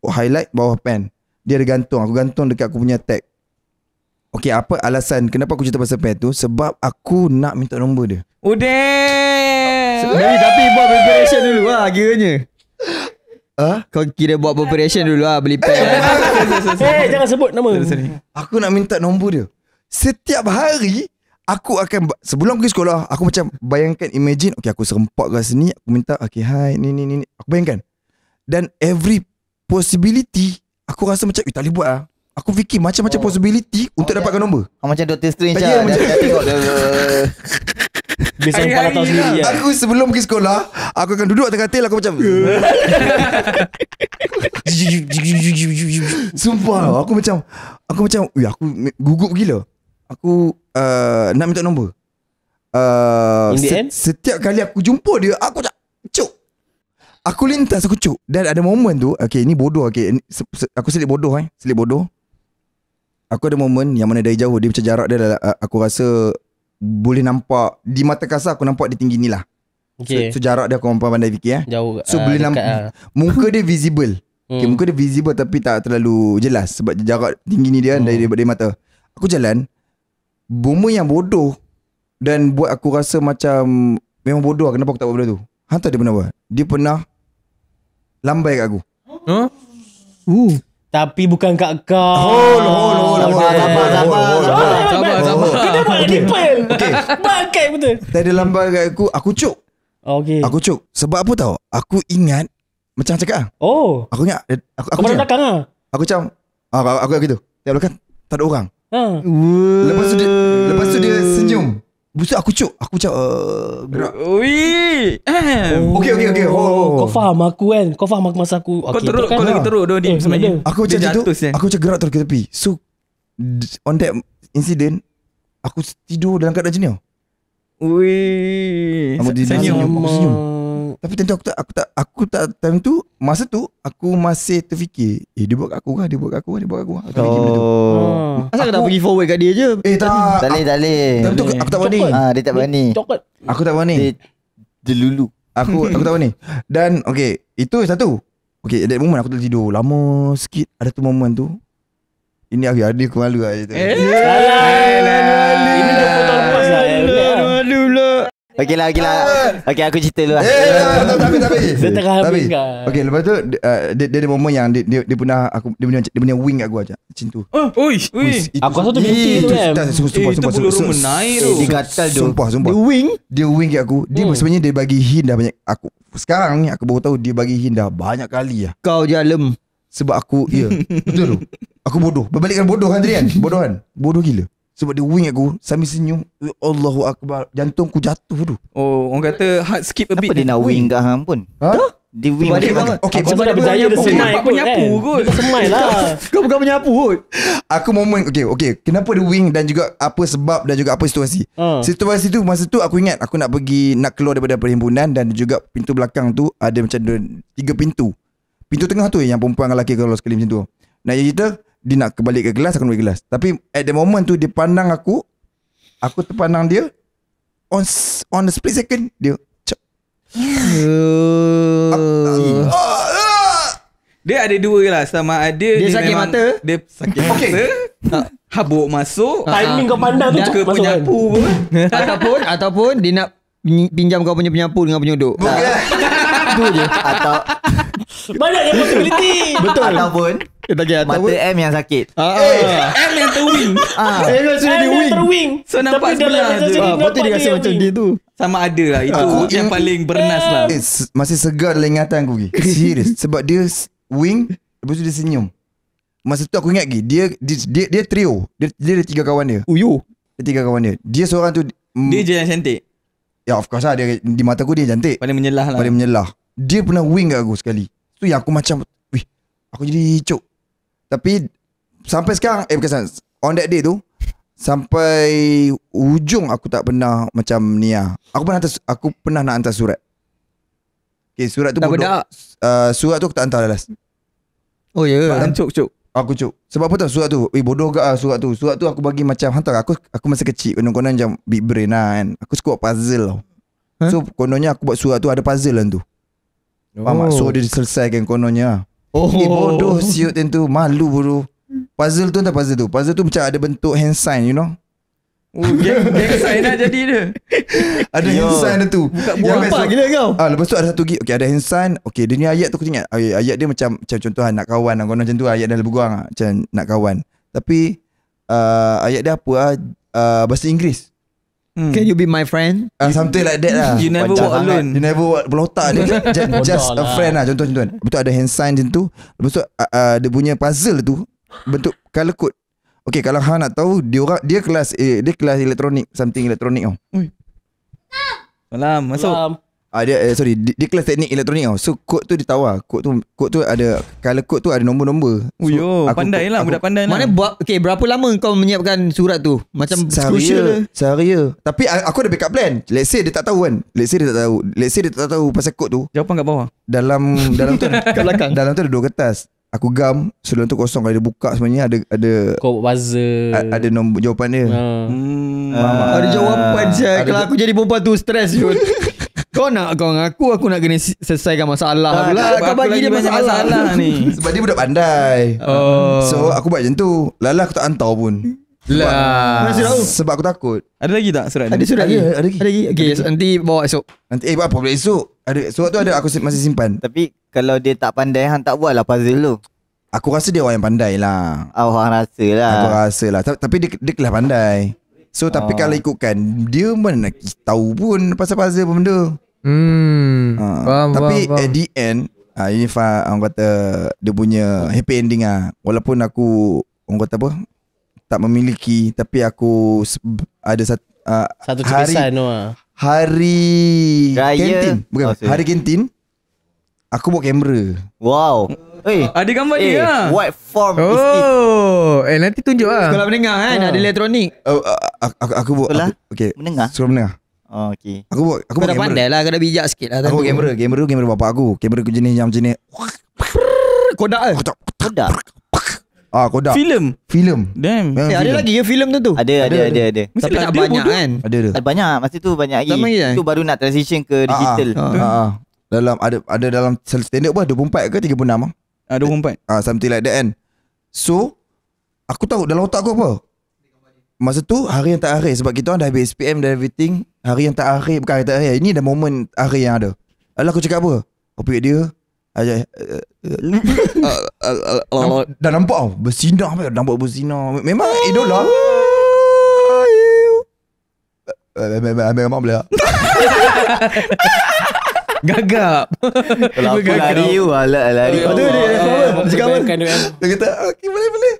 highlight, bawah pen. Dia ada gantung. Aku gantung dekat aku punya tag. Okay, apa alasan kenapa aku cerita pasal pen tu? Sebab aku nak minta nombor dia. Oh damn. Tapi buat preparation dulu lah kiranya. Kau kira buat preparation dulu lah beli pen. Jangan sebut nama. Aku nak minta nombor dia. Setiap hari aku akan, sebelum pergi sekolah, aku macam bayangkan, imagine, okay, aku serempak kat sini, aku minta, okay, hi, ni. Aku bayangkan. Dan every possibility, aku rasa macam, tak boleh buat lah. Aku fikir macam-macam possibility untuk dapatkan nombor. Macam Doctor Strange Ya, lah. macam- Dah tengok dia. Biasa kepala tahu sendiri lah. Aku sebelum pergi sekolah, aku akan duduk atas katil, aku macam sumpah, aku macam aku gugup gila. Aku nak minta nombor. In the end? Setiap kali aku jumpa dia, aku macam cuk. Aku lintas, aku cuk. Dan ada momen tu, okay, ini bodoh, okay, aku selit bodoh. Aku ada momen yang mana dari jauh dia macam jarak dia, aku rasa boleh nampak di mata kasar, aku nampak dia tinggi ni lah. Okay. So jarak dia aku pandai fikir Jauh. So boleh nampak muka dia visible. Okay, muka dia visible tapi tak terlalu jelas sebab jarak tinggi ni dia dari mata. Aku jalan, boomer yang bodoh dan buat aku rasa macam memang bodoh. Kenapa aku tak buat benda tu? Hantar dia pernah buat. Dia pernah lambai kat aku. Tapi bukan kat kau. Hold. Sabar. Kena buat edipel. Bakai betul. Tadi dia lambai kat aku cuk. Okay. Aku cuk. Sebab apa tahu? Aku ingat macam cakap lah. Oh. Aku ingat Kau aku pada macam belakang lah. aku macam aku gitu. Tengok belakang tak ada orang. Lepas tu dia senyum. Lepas tu aku cuk. Aku macam gerak. Ui. Okay. Kau faham aku kan. Kau faham aku masa aku. Kau teruk, kau lagi teruk dia sebenarnya. Aku macam Dia tu. jatuh, Sen. Aku macam gerak terus ke tepi. So on that incident, aku tidur dalam keadaan macam ni. Ui. Aku Senyum. senyum. Tapi tentu aku tak time tu, masa tu aku masih terfikir, dia buat kat aku kah? Aku fikir benda tu. Asal kau tak pergi forward kat dia je? Tak. Tak boleh. Time tu aku tak berani. Dia tak berani. Coklat. Aku tak berani. Dia lulu. Aku tak berani. Dan okay, itu satu. Okay, that moment aku tertidur lama sikit. Ada tu moment tu. Ini aku aku malu lah. Ini 20 tahun lepas lah. Okey lah. Okey, aku cerita dulu lah. Tapi Dia tengah Tapi habis. okay, lepas tu dia ada momen yang dia pernah dia punya wing kat aku macam tu. Ui. Aku rasa tu mimpi tu kan. Itu bulu rumah naik tu. Dia gatal tu. Sumpah. Dia wing kat aku. Dia sebenarnya dia bagi hint dah banyak. Aku sekarang ni aku baru tahu dia bagi hint dah banyak kali lah. Kau jalem. Sebab aku betul tu. Aku bodoh. Berbalikkan bodoh kan tadi kan. Bodoh gila. Sebab dia wing aku sambil senyum. Allahu Akbar. Jantungku jatuh tu. Oh, orang kata heart skip a bit. Apa dia nak wing kat hang pun? Ha? Dia wing Okay, macam okay, Aku dah berjaya dia semai kot penyapu kan. kot. Dia semai lah. Kau bukan penyapu kot. aku momen okay. Kenapa dia wing dan juga apa sebab dan juga apa situasi. Situasi tu masa tu aku ingat aku nak keluar daripada perhimpunan dan juga pintu belakang tu ada macam 3 pintu. Pintu tengah tu yang perempuan dengan lelaki kalau sekali macam tu. Nak cerita dia nak balik ke kelas, aku nak balik kelas. Tapi at the moment tu dia pandang aku terpandang dia. On the split second dia Dia ada dua lah. Sama ada Dia sakit memang- mata. Dia sakit mata. Habuk masuk. Timing kau pandang tu Ke cukup masuk kan. penyapu pun. ataupun dia nak pinjam kau punya penyapu dengan penyodok. Itu je. Atau Banyak yang possibility. Ataupun mata M yang sakit. M yang terwing. Sudah dia wing. Terwing. So nampak Tapi dalam sebelah kita tu. sini Lepas tu dia nampak rasa macam dia tu. Sama ada lah. Itu Aku yang paling bernas lah. masih segar dalam ingatan aku lagi. Serius. Sebab dia wing, lepas tu dia senyum. Masa tu aku ingat lagi, dia trio. Dia ada 3 kawan dia. Uyo. Dia 3 kawan dia. Dia seorang tu Dia je yang cantik. ya of course lah, dia di mata aku dia cantik. Paling menyelah lah. Paling menyelah. Dia pernah wing kat aku sekali. Tu yang aku macam aku jadi cuk. Tapi sampai sekarang bukan on that day tu sampai ujung aku tak pernah macam ni lah. Aku pernah nak hantar surat. Okay, surat tu Dah bodoh. bedak. Surat tu aku tak hantar last. Oh ya. Cuk. Aku cuk. Sebab apa tahu surat tu? Bodoh gak surat tu. Surat tu aku bagi macam hantar. Aku masa kecil konon-konon macam big brain lah kan. Aku suka buat puzzle tau. So kononnya aku buat surat tu ada puzzle lah tu. Faham tak? So dia diselesaikan kononnya. Bodoh siut tu. Malu bodoh. Puzzle tu entah puzzle tu. Puzzle tu macam ada bentuk hand sign, you know. Gang sign dah jadi dia. Ada hand sign dia tu. Buat gila kau. Lepas tu ada satu lagi. Okay, ada hand sign. Okay, dia ni ayat tu aku ingat. Ayat dia macam contoh nak kawan. Konon macam tu ayat dalam berguang. Macam nak kawan. Tapi ayat dia apa? Bahasa Inggeris. Can you be my friend? Something like that lah. You never walk alone. You never walk. Belotak dia. Just a friend lah. Contoh. Lepas tu ada hand sign macam tu. Lepas tu dia punya puzzle tu bentuk color code. Okay, kalau hang nak tahu, dia kelas elektronik, something elektronik tau. Salam, masuk. Dia kelas teknik elektronik tau. So kod tu dia tahu lah. Kod tu ada color code tu ada nombor-nombor. So, pandai lah, budak pandai lah. Mana berapa lama kau menyiapkan surat tu? Macam crucial. Sehari. Tapi aku ada backup plan. Let's say dia tak tahu kan. Let's say dia tak tahu pasal kod tu. Jawapan kat bawah. Dalam tu kat belakang. Dalam tu ada 2 kertas. Aku gam sebelum tu kosong. Kalau dia buka sebenarnya ada Kau buzzer. ada nombor jawapan dia. Ada jawapan je. Kalau aku jadi perempuan tu stres je. Kau nak aku nak kena selesaikan masalah pula. Kau bagi dia masalah ni. Sebab dia budak pandai. So aku buat macam tu. Lala aku tak hantar pun. Sebab aku takut. Ada lagi tak surat ni? Ada surat lagi? Ada lagi. Okay, nanti bawa esok. Nanti apa boleh esok. Ada surat tu ada aku masih simpan. Tapi kalau dia tak pandai, hang tak buat lah puzzle tu. Aku rasa dia orang yang pandai lah. Hang rasa lah. Aku rasa lah. Tapi dia kelas pandai. So tapi kalau ikutkan, dia mana nak tahu pun pasal puzzle apa benda. Tapi at the end, ini orang kata dia punya happy ending lah. Walaupun aku orang kata apa, tak memiliki, tapi aku ada satu cepisan tu hari Raya. kantin. Bukan, hari kantin. Aku buat kamera. Wow. Ada gambar dia lah. What form is it? Nanti tunjuk lah. Sekolah menengah kan, ada elektronik. Aku buat okay. Menengah? Sekolah menengah. Oh, okay. Aku buat Kau dah kamera. pandai lah, kau dah bijak sikit lah. Aku buat kamera bapak aku. Kamera aku jenis yang jenis Kodak ke? Kodak. Kodak. Filem. Damn. Ada lagi ke filem tu? Ada. Tapi tak banyak kan? Ada. Banyak. Masa tu banyak lagi. Lagi, Itu baru nak transition ke digital. Dalam ada dalam standard apa 24 ke 36 ah? 24. Something like that kan. So aku tahu dalam otak aku apa. Masa tu hari yang tak akhir. Sebab kita orang dah habis SPM dan everything. Hari yang tak akhir. Bukan hari tak akhir. Ini dah momen akhir yang ada. Lalu aku cakap apa? Aku pikir dia dah nampak tau bersinar. Nampak bersinar. Memang idola. Memang boleh tak? Gagap. Kalau aku lari lari. Dia cakap apa? Dia kata okay, boleh.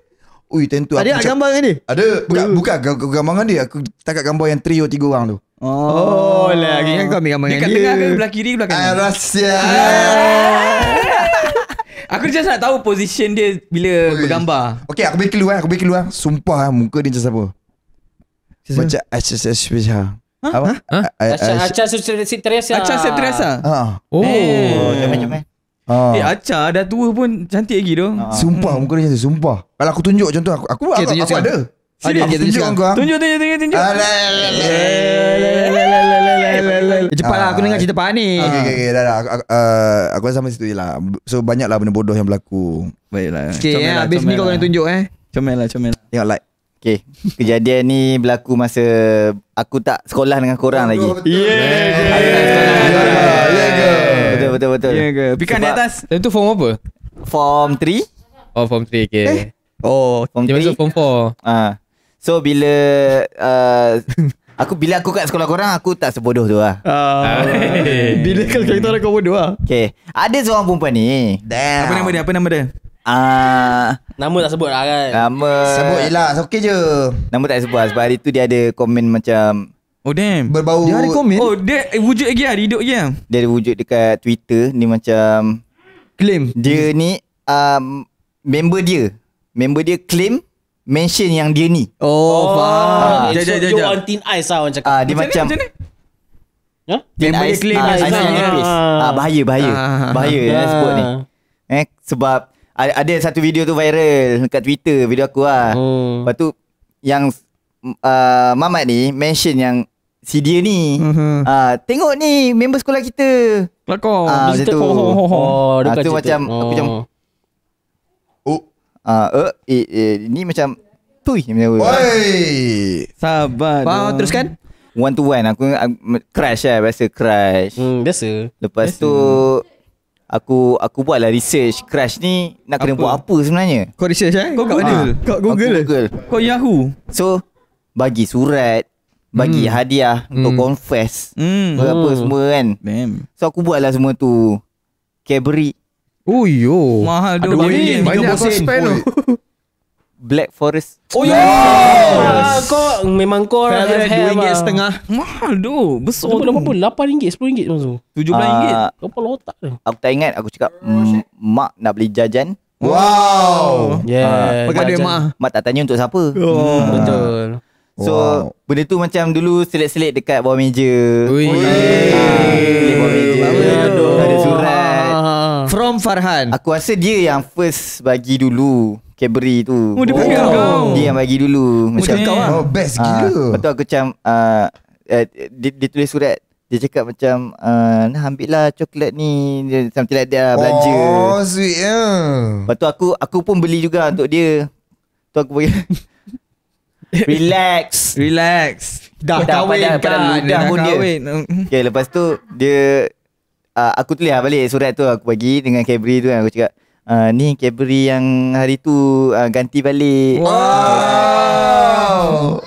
Ui tentu ada gambar dengan dia? Ada. Bukan gambar dengan dia. Aku takat gambar yang trio 3 orang tu. Oh lagi kan kau ambil gambar dengan dia. Dekat tengah ke belah kiri belah kanan? Rahsia. Aku just nak tahu position dia bila bergambar. Okay, aku bagi keluar. Sumpah muka dia macam siapa? Macam apa? Acha Teresa. Acha Teresa. Oh. Jaman-jaman. Acha dah tua pun cantik lagi tu. Sumpah muka dia macam sumpah. Kalau aku tunjuk contoh aku ada. Tunjuk. Cepatlah aku dengar cerita Pak ni. Okay, dah. Aku sampai situ je lah. So banyak lah benda bodoh yang berlaku. Baiklah. Okay, habis ni kau kena tunjuk Comel lah. Tengok like. Okay, kejadian ni berlaku masa aku tak sekolah dengan korang lagi. Betul. Ya ke? Pikan di atas. Itu form apa? Form 3. Oh, form 3 okay. Form Dia masuk 3. form 4. So bila aku kat sekolah korang, aku tak sebodoh tu lah. Bila kalau kita orang kau bodoh lah. Okay, ada seorang perempuan ni. Damn. Apa nama dia? Nama tak sebut lah kan. Nama Sebut je lah. Okey je. Nama tak sebut lah. Sebab hari tu dia ada komen macam Oh damn. Berbau. Dia ada komen. Oh dia wujud lagi lah. Dia hidup je. dia ada wujud dekat Twitter. Ni macam Claim. dia ni member dia claim mention yang dia ni. Oh faham. You on thin ice lah orang cakap. Dia macam Member dia claim bahaya yang sebut ni. Sebab ada satu video tu viral dekat Twitter, video aku lah. Lepas tu yang Mamat ni mention yang si dia ni tengok ni member sekolah kita Kelakor. macam tu. Tu macam aku macam ni macam Sabar. Teruskan. one to one aku crash lah, biasa crash. Biasa. Lepas tu aku buatlah research crash ni nak kena buat apa sebenarnya. Kau research Kau kat mana? Kat Google. Kau Yahoo. So bagi surat, bagi hadiah untuk confess, apa semua kan. Damn. So aku buatlah semua tu. Cadbury, Oh yo. Mahal tu. Banyak kau spend tu. Black Forest. Kau memang kau RM2.5. Mahal tu. Besar Betul tu. berapa? RM8, RM10 masuk. RM17. Kau pala otak tu. Aku tak ingat. Aku cakap mak nak beli jajan. Wow. Pakai duit mak. Mak tak tanya untuk siapa. Betul. So benda tu macam dulu selit-selit dekat bawah meja. Ui. Selit bawah meja. Ada surat. From Farhan. Aku rasa dia yang first bagi dulu Cadbury tu. Dia bagi kau. Dia yang bagi dulu. Macam kau Oh, best gila. Lepas tu aku macam dia tulis surat. Dia cakap macam nah ambil lah coklat ni. Dia something like that lah, belanja. Oh, sweet ya. Lepas tu aku pun beli juga untuk dia. Tu aku bagi Relax. Dah kahwin kan. Dah pun dia. Okay, lepas tu dia aku tulis balik surat tu, aku bagi dengan Cadbury tu kan. Aku cakap ni Cadbury yang hari tu ganti balik. Wow.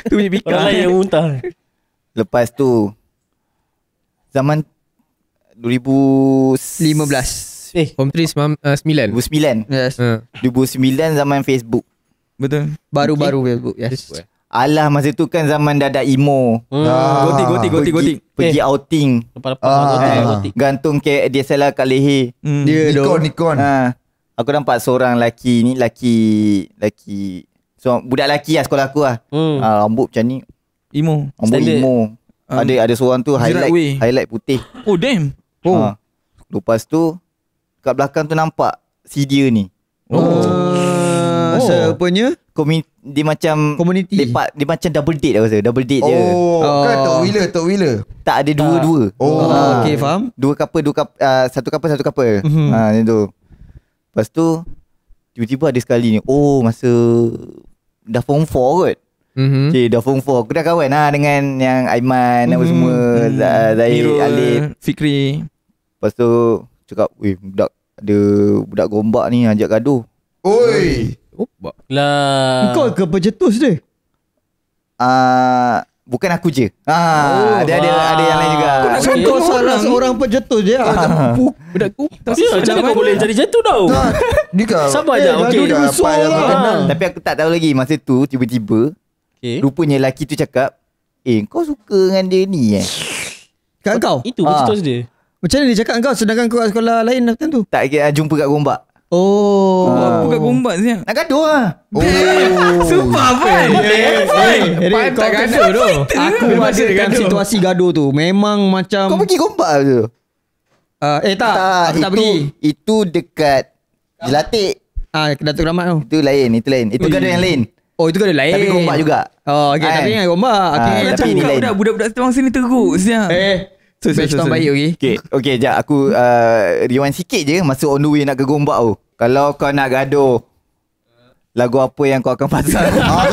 Tu punya bika. Orang lain yang muntah. Lepas tu zaman 2015 Home 3 9. 2009 Yes. 2009 zaman Facebook. Betul. Baru-baru Facebook. Yes. Alah masa tu kan zaman dah ada emo. Gotik. Pergi outing. Lepas Gantung ke DSLR kat leher. Dia Nikon. Aku nampak seorang lelaki. So budak lelaki lah sekolah aku lah. Rambut macam ni. Emo. Rambut Standard. emo. Ada seorang tu highlight putih. Oh damn. Lepas tu kat belakang tu nampak si dia ni. Siapanya? Dia macam Community. dia macam double date aku rasa. Double date je. Kan Tok Wheeler. Tak ada dua-dua. Okay, faham. Dua couple, satu couple. Macam tu. Lepas tu tiba-tiba ada sekali ni. Masa dah form 4 kot. Okay, dah form 4. Aku dah kawan dengan yang Aiman apa semua, Zahid, Alif, Fikri. Lepas tu cakap, budak gombak ni ajak gaduh. Oi. Lah. Kau ke pencetus dia? Bukan aku je. Ada yang lain juga. Kau salah seorang pencetus je. Budak aku. Macam mana kau boleh jadi macam tu tau? Dia kan. Sabar je. Okay. Dia musuh lah. Tapi aku tak tahu lagi masa tu tiba-tiba rupanya lelaki tu cakap, kau suka dengan dia ni Kat kau? Itu pencetus dia. Macam mana dia cakap kau sedangkan kau kat sekolah lain time tu? Tak jumpa kat gombak. Apa kat gombak siap? Nak gaduh lah. Sumpah Fan. Pan tak gaduh tu. Aku ada dalam situasi gaduh tu. Memang macam Kau pergi gombak tu? tak aku tak pergi. Itu dekat Jelatik. Datuk Rahmat tu. Itu lain. Itu gaduh yang lain. Oh itu gaduh lain. Tapi gombak juga. Okay, tapi dengan gombak. Tapi Macam ni lain. budak-budak setengah sini teruk siap. Batch tahun baik Okay, sekejap aku rewind sikit je. Masa on the way nak ke gombak tu. Kalau kau nak gaduh, lagu apa yang kau akan pasang? Aku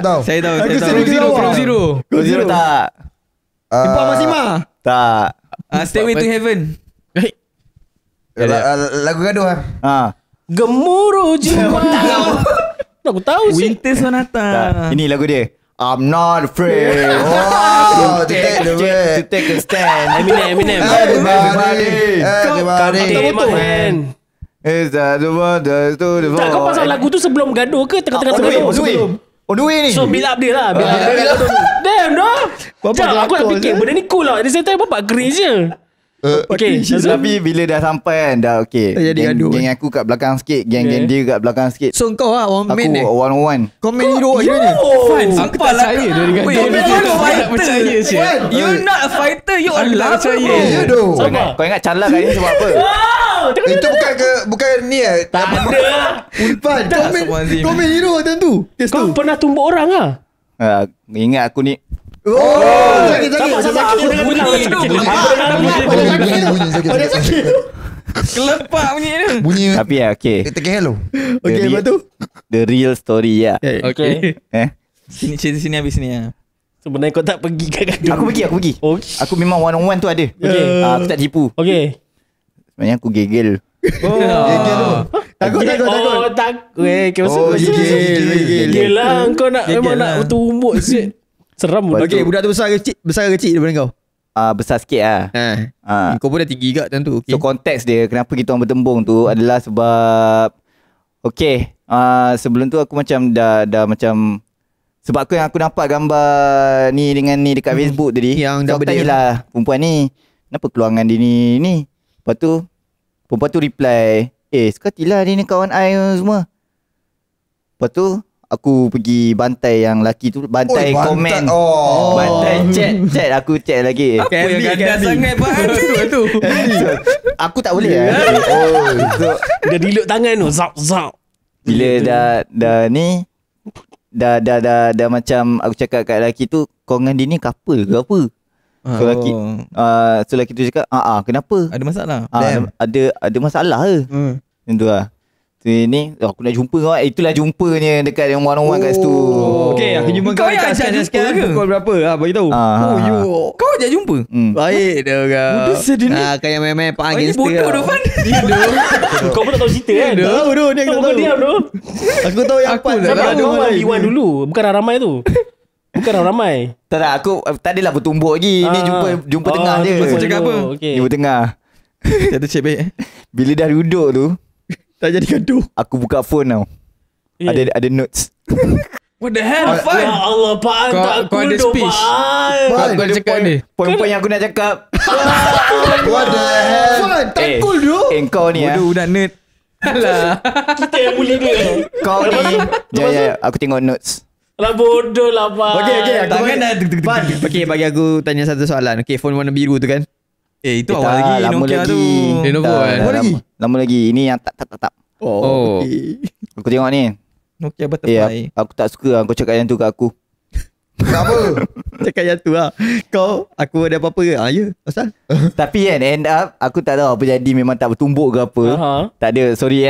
tahu. Saya tahu. Crow Zero. Tak. Impor Masima. Tak. Stairway to Heaven. Lagu gaduh lah. Gemuruh jiwa. Aku tahu sih. Winter Sonata. Tak. Ini lagu dia. I'm not afraid. Oh, to take the way. To take a stand. Eminem. Everybody. Man. Is that the one that's to the Tak, kau pasang lagu tu sebelum gaduh ke tengah-tengah gaduh? On the way ni. So build up dia lah. Damn dah. Sekejap, aku nak fikir benda ni cool lah. At the same time bapak cringe je. Okay, Tapi bila dah sampai kan, dah okay, Jadi gaduh. geng aku kat belakang sikit, geng-geng dia kat belakang sikit. So kau lah one Aku man one on one. Kau main hero je ni. Fan, Aku tak percaya dia dengan Wait, dia. you're Aku not a tak fighter. percaya sial. You're not a fighter. You a Aku tak lover, percaya. bro. Ya doh. Kau ingat Chandler kat ni sebab apa? Itu bukan ni Tak ada. Ulpan. Astagfirullahaladzim. Kau main hero time tu. Kes Kau tu. pernah tumbuk orang ah? Ingat aku ni Oh, sakit. Sabar. Aku dengar tenang. Sakit. Kelepak bunyi dia. Bunyi. Tapi okay, Tekan hello. Okay, lepas tu. the real story lah. Okay. Sini cerita sini habis sini ya. Sebenarnya kau tak pergi kat gaduh. Aku pergi. Oh. Aku memang one on one tu ada. Okay. Aku tak tipu. Okay. Sebenarnya aku gegel. Gegel tu. Takut. Oh, takut. Gigil lah. Kau nak memang nak tumbuk siut. Seram. Okay, budak tu besar ke kecil daripada kau? Besar sikit lah. Kau pun dah tinggi kat tentu. So konteks dia kenapa kita orang bertembung tu adalah sebab sebelum tu aku macam dah macam sebab aku nampak gambar ni dengan ni dekat Facebook tadi. Yang dah aku berdua. tanyalah perempuan ni kenapa keluangan dia ni. Lepas tu perempuan tu reply, sekatilah dia ni kawan I semua. Lepas tu aku pergi bantai yang lelaki tu, bantai komen. Bantai chat aku chat lagi. Apa yang gadas sangat Pak? tu. So, aku tak boleh lah. So Dia diluk tangan tu. Zap. bila dah ni dah macam aku cakap kat lelaki tu, kau dengan dia ni couple ke apa? So lelaki tu cakap kenapa? Ada masalah. Ada masalah ke? Macam tu lah. So ni aku nak jumpa kau. Itulah jumpanya dekat yang one on one kat situ. Okay, aku jumpa Kau kau yang ajak jumpa ke? Pukul berapa? Bagi tahu. Kau ajak jumpa? Baik dah kau. Bodoh sedih ni. Kau yang main-main Pak Ini Gangster. bodoh tu Fan. Kau pun tak tahu cerita kan? Tahu doh ni aku Kau tahu. diam tu. Aku tahu yang Aku Pan dah Sabar, ada kau orang lain. 1v1 dulu. Bukan orang ramai tu. Bukan orang ramai. Tak aku tak adalah bertumbuk lagi. Ni jumpa tengah je. Kau cakap apa? Okay. Jumpa tengah. Jatuh cek baik. Bila dah duduk tu, Tak jadi gaduh. aku buka phone tau. Ada notes. What the hell Ya Fan? Allah, Pak An Kau- tak kau ada cool tu, speech? Pak An. Kau ada cakap ni. Poin-poin yang aku nak cakap. What the hell? Pan, tak cool tu. Kau ni Bodoh budak nerd. Kita yang bully dia. Kau ni. Ya, aku tengok notes. Lah bodoh lah, Pak. Okay, aku Tangan dah Pan, okay, bagi aku tanya satu soalan. Okay, phone warna biru tu kan? itu Tak, awal lagi lama Nokia lagi. tu. Lenovo Tak, kan? dah Lama lagi? Lama lagi. Ini yang tak. Oh. Okay. Aku tengok ni. Nokia butterfly. Aku tak suka kau cakap yang tu kat aku. Kenapa? Cakap yang tu lah. Aku ada apa-apa ke? Ya, pasal? Tapi kan end up aku tak tahu apa jadi, memang tak bertumbuk ke apa. Tak ada. Sorry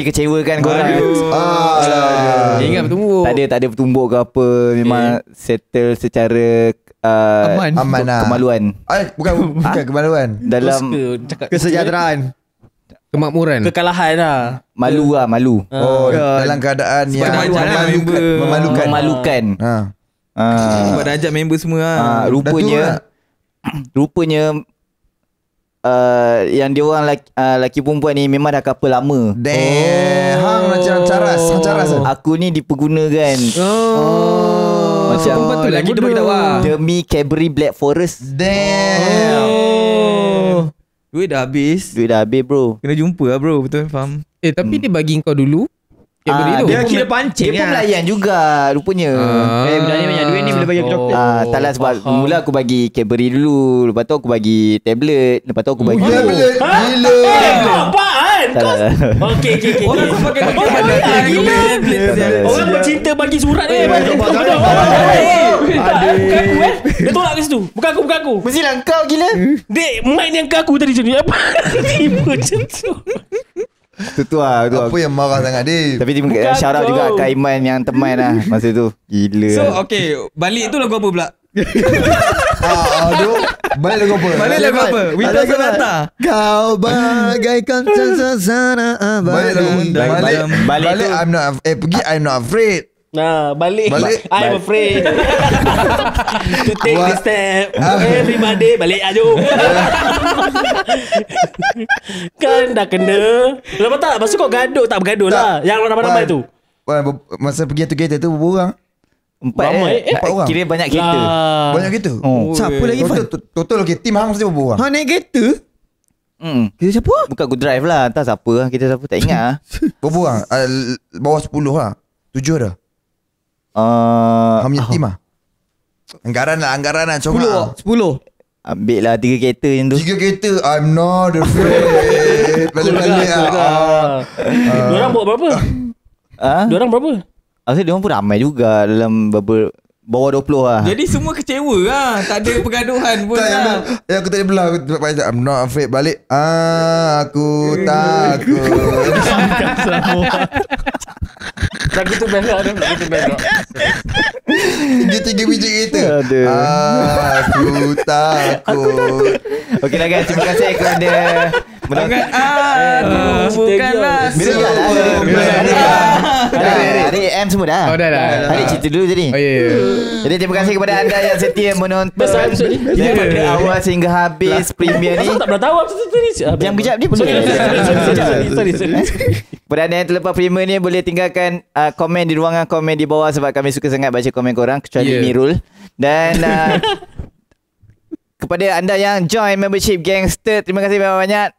kecewakan korang. Ah. Ingat bertumbuk. Tak ada bertumbuk ke apa. Memang settle secara Aman lah. kemaluan. Bukan kemaluan. Dalam Kesejahteraan. Kemakmuran. Kekalahan lah. malu. Dalam keadaan yang Memalukan. Memalukan. Sebab dah ajak member semua lah. Rupanya yang dia orang laki perempuan ni memang dah couple lama. Damn. Hang macam caras. Aku ni dipergunakan Macam perempuan tu lagi dia bagi tahu lah. demi Cadbury Black Forest. Damn. Duit dah habis. Duit dah habis bro. Kena jumpa lah bro. Betul faham. Tapi dia bagi kau dulu. Cadbury tu. Dia kira pancing Dia pun lah. melayan juga rupanya. Budak ni banyak duit ni boleh bagi aku coklat. Tak lah sebab mula aku bagi Cadbury dulu. Lepas tu aku bagi tablet. Lepas tu aku bagi Gila. Apaan? Tak lah. Okay. Orang tu pakai Oh, pada ya, gila. Orang bercinta bagi surat ni. Dia tolak ke situ. Bukan aku. Mestilah kau gila. Dek, mic ni yang ke aku tadi macam ni. Apa? Tiba macam tu. Tu lah. Apa yang marah sangat dia? Tapi terima Bukan kasih shout out kau. juga Kak Iman yang teman lah masa tu. Gila. So okay. Balik tu lagu apa pula? Aduh. Balik lagu apa? Balik lagu apa? Winter Sonata. Kau bagaikan suasana Balik lagu abadi. Balik I'm not pergi I'm not afraid. Nah, balik. Balik. I'm afraid to take this step. Everybody balik aja. Kan dah kena. Lepas tak? Lepas tu kau gaduh. Tak bergaduh lah. Yang ramai-ramai tu. Masa pergi together tu berapa orang? 4 Ramai. Empat orang. Kira banyak kereta. Banyak kereta. Siapa lagi Fan? Total okay, tim hang mesti berapa orang? Ha naik kereta? Kita siapa? Bukan aku drive lah. Entah siapa lah. Kita siapa tak ingat lah. Berapa orang? Bawah 10 lah. 7 dah. Hang punya tim lah. Anggaran lah. Cuma 10. Ambil lah 3 kereta macam tu. 3 kereta. I'm not afraid. Balik-balik lah. Diorang bawa berapa? Diorang berapa? Aku rasa diorang pun ramai juga dalam bawah 20 lah. Jadi semua kecewa lah. Tak ada pergaduhan pun Tak, lah. yang aku tadi belah. Aku tempat baca I'm not afraid. Balik. Aku takut. Lagu tu best lah. Tiga biji kereta. Aduh. Aku takut. Okey lah guys. Terima kasih kepada Bukanlah Hari M semua dah. Oh dah. Hari cerita dulu jadi. Oh ya. Jadi terima kasih kepada anda yang setia menonton Best episode ni. daripada awal sehingga habis premier ni. Asal tak pernah tahu apa tu ni. Jangan kejap dia boleh. Sorry. Kepada anda yang terlepas premier ni, boleh tinggalkan komen di ruangan komen di bawah sebab kami suka sangat baca komen korang kecuali Mirul. Dan kepada anda yang join membership Gangster, terima kasih banyak-banyak.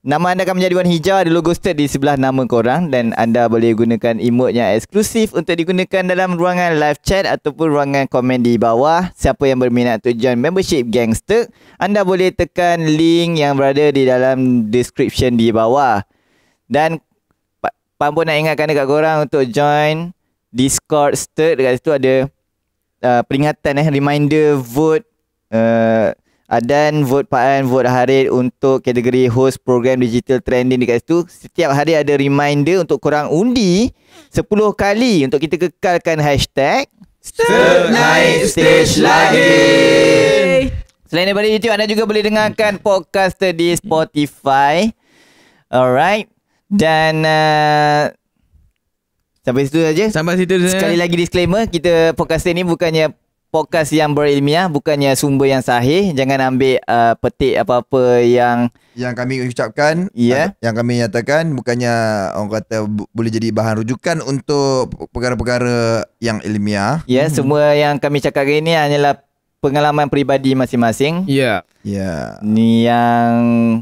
Nama anda akan menjadi warna hijau, ada logo Sturt di sebelah nama korang dan anda boleh gunakan emote yang eksklusif untuk digunakan dalam ruangan live chat ataupun ruangan komen di bawah. Siapa yang berminat untuk join membership Gangster, anda boleh tekan link yang berada di dalam description di bawah. Dan Pak pun nak ingatkan dekat korang untuk join Discord Sturt. Dekat situ ada peringatan reminder vote dan vote Pak An, vote Harith untuk kategori host program digital trending dekat situ. Setiap hari ada reminder untuk korang undi 10 kali untuk kita kekalkan hashtag Sturt naik stage lagi. Selain daripada YouTube, anda juga boleh dengarkan podcast di Spotify. Alright. Dan sampai situ saja. Sekali lagi disclaimer, kita podcast ni bukannya podcast yang berilmiah, bukannya sumber yang sahih. Jangan ambil petik apa-apa yang kami ucapkan, yang kami nyatakan bukannya orang kata boleh jadi bahan rujukan untuk perkara-perkara yang ilmiah. Semua yang kami cakap hari ini hanyalah pengalaman peribadi masing-masing. Ni yang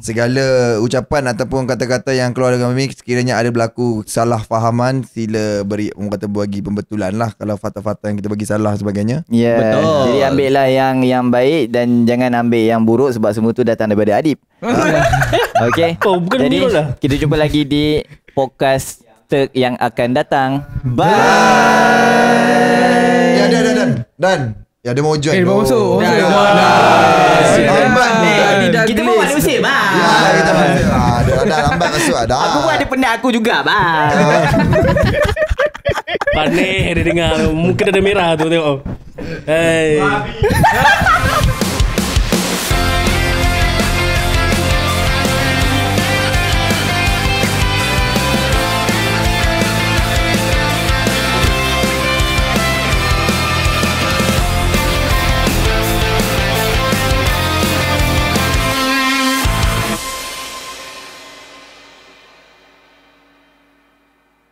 segala ucapan ataupun kata-kata yang keluar dari kami, sekiranya ada berlaku salah fahaman, sila beri orang kata bagi pembetulan lah kalau fakta-fakta yang kita bagi salah sebagainya. Betul. Jadi ambillah yang baik dan jangan ambil yang buruk sebab semua tu datang daripada Adib. Okey. Bukan jadi lah. Kita jumpa lagi di podcast yang akan datang. Bye. Dan ya, dia mau join. Masuk. Lambat ni. Kita pun manusia, bang. Kita manusia. Dah lambat masuk. Aku pun ada penat aku juga, bang. Panik dia dengar. Muka dia ada merah tu tengok. Hey.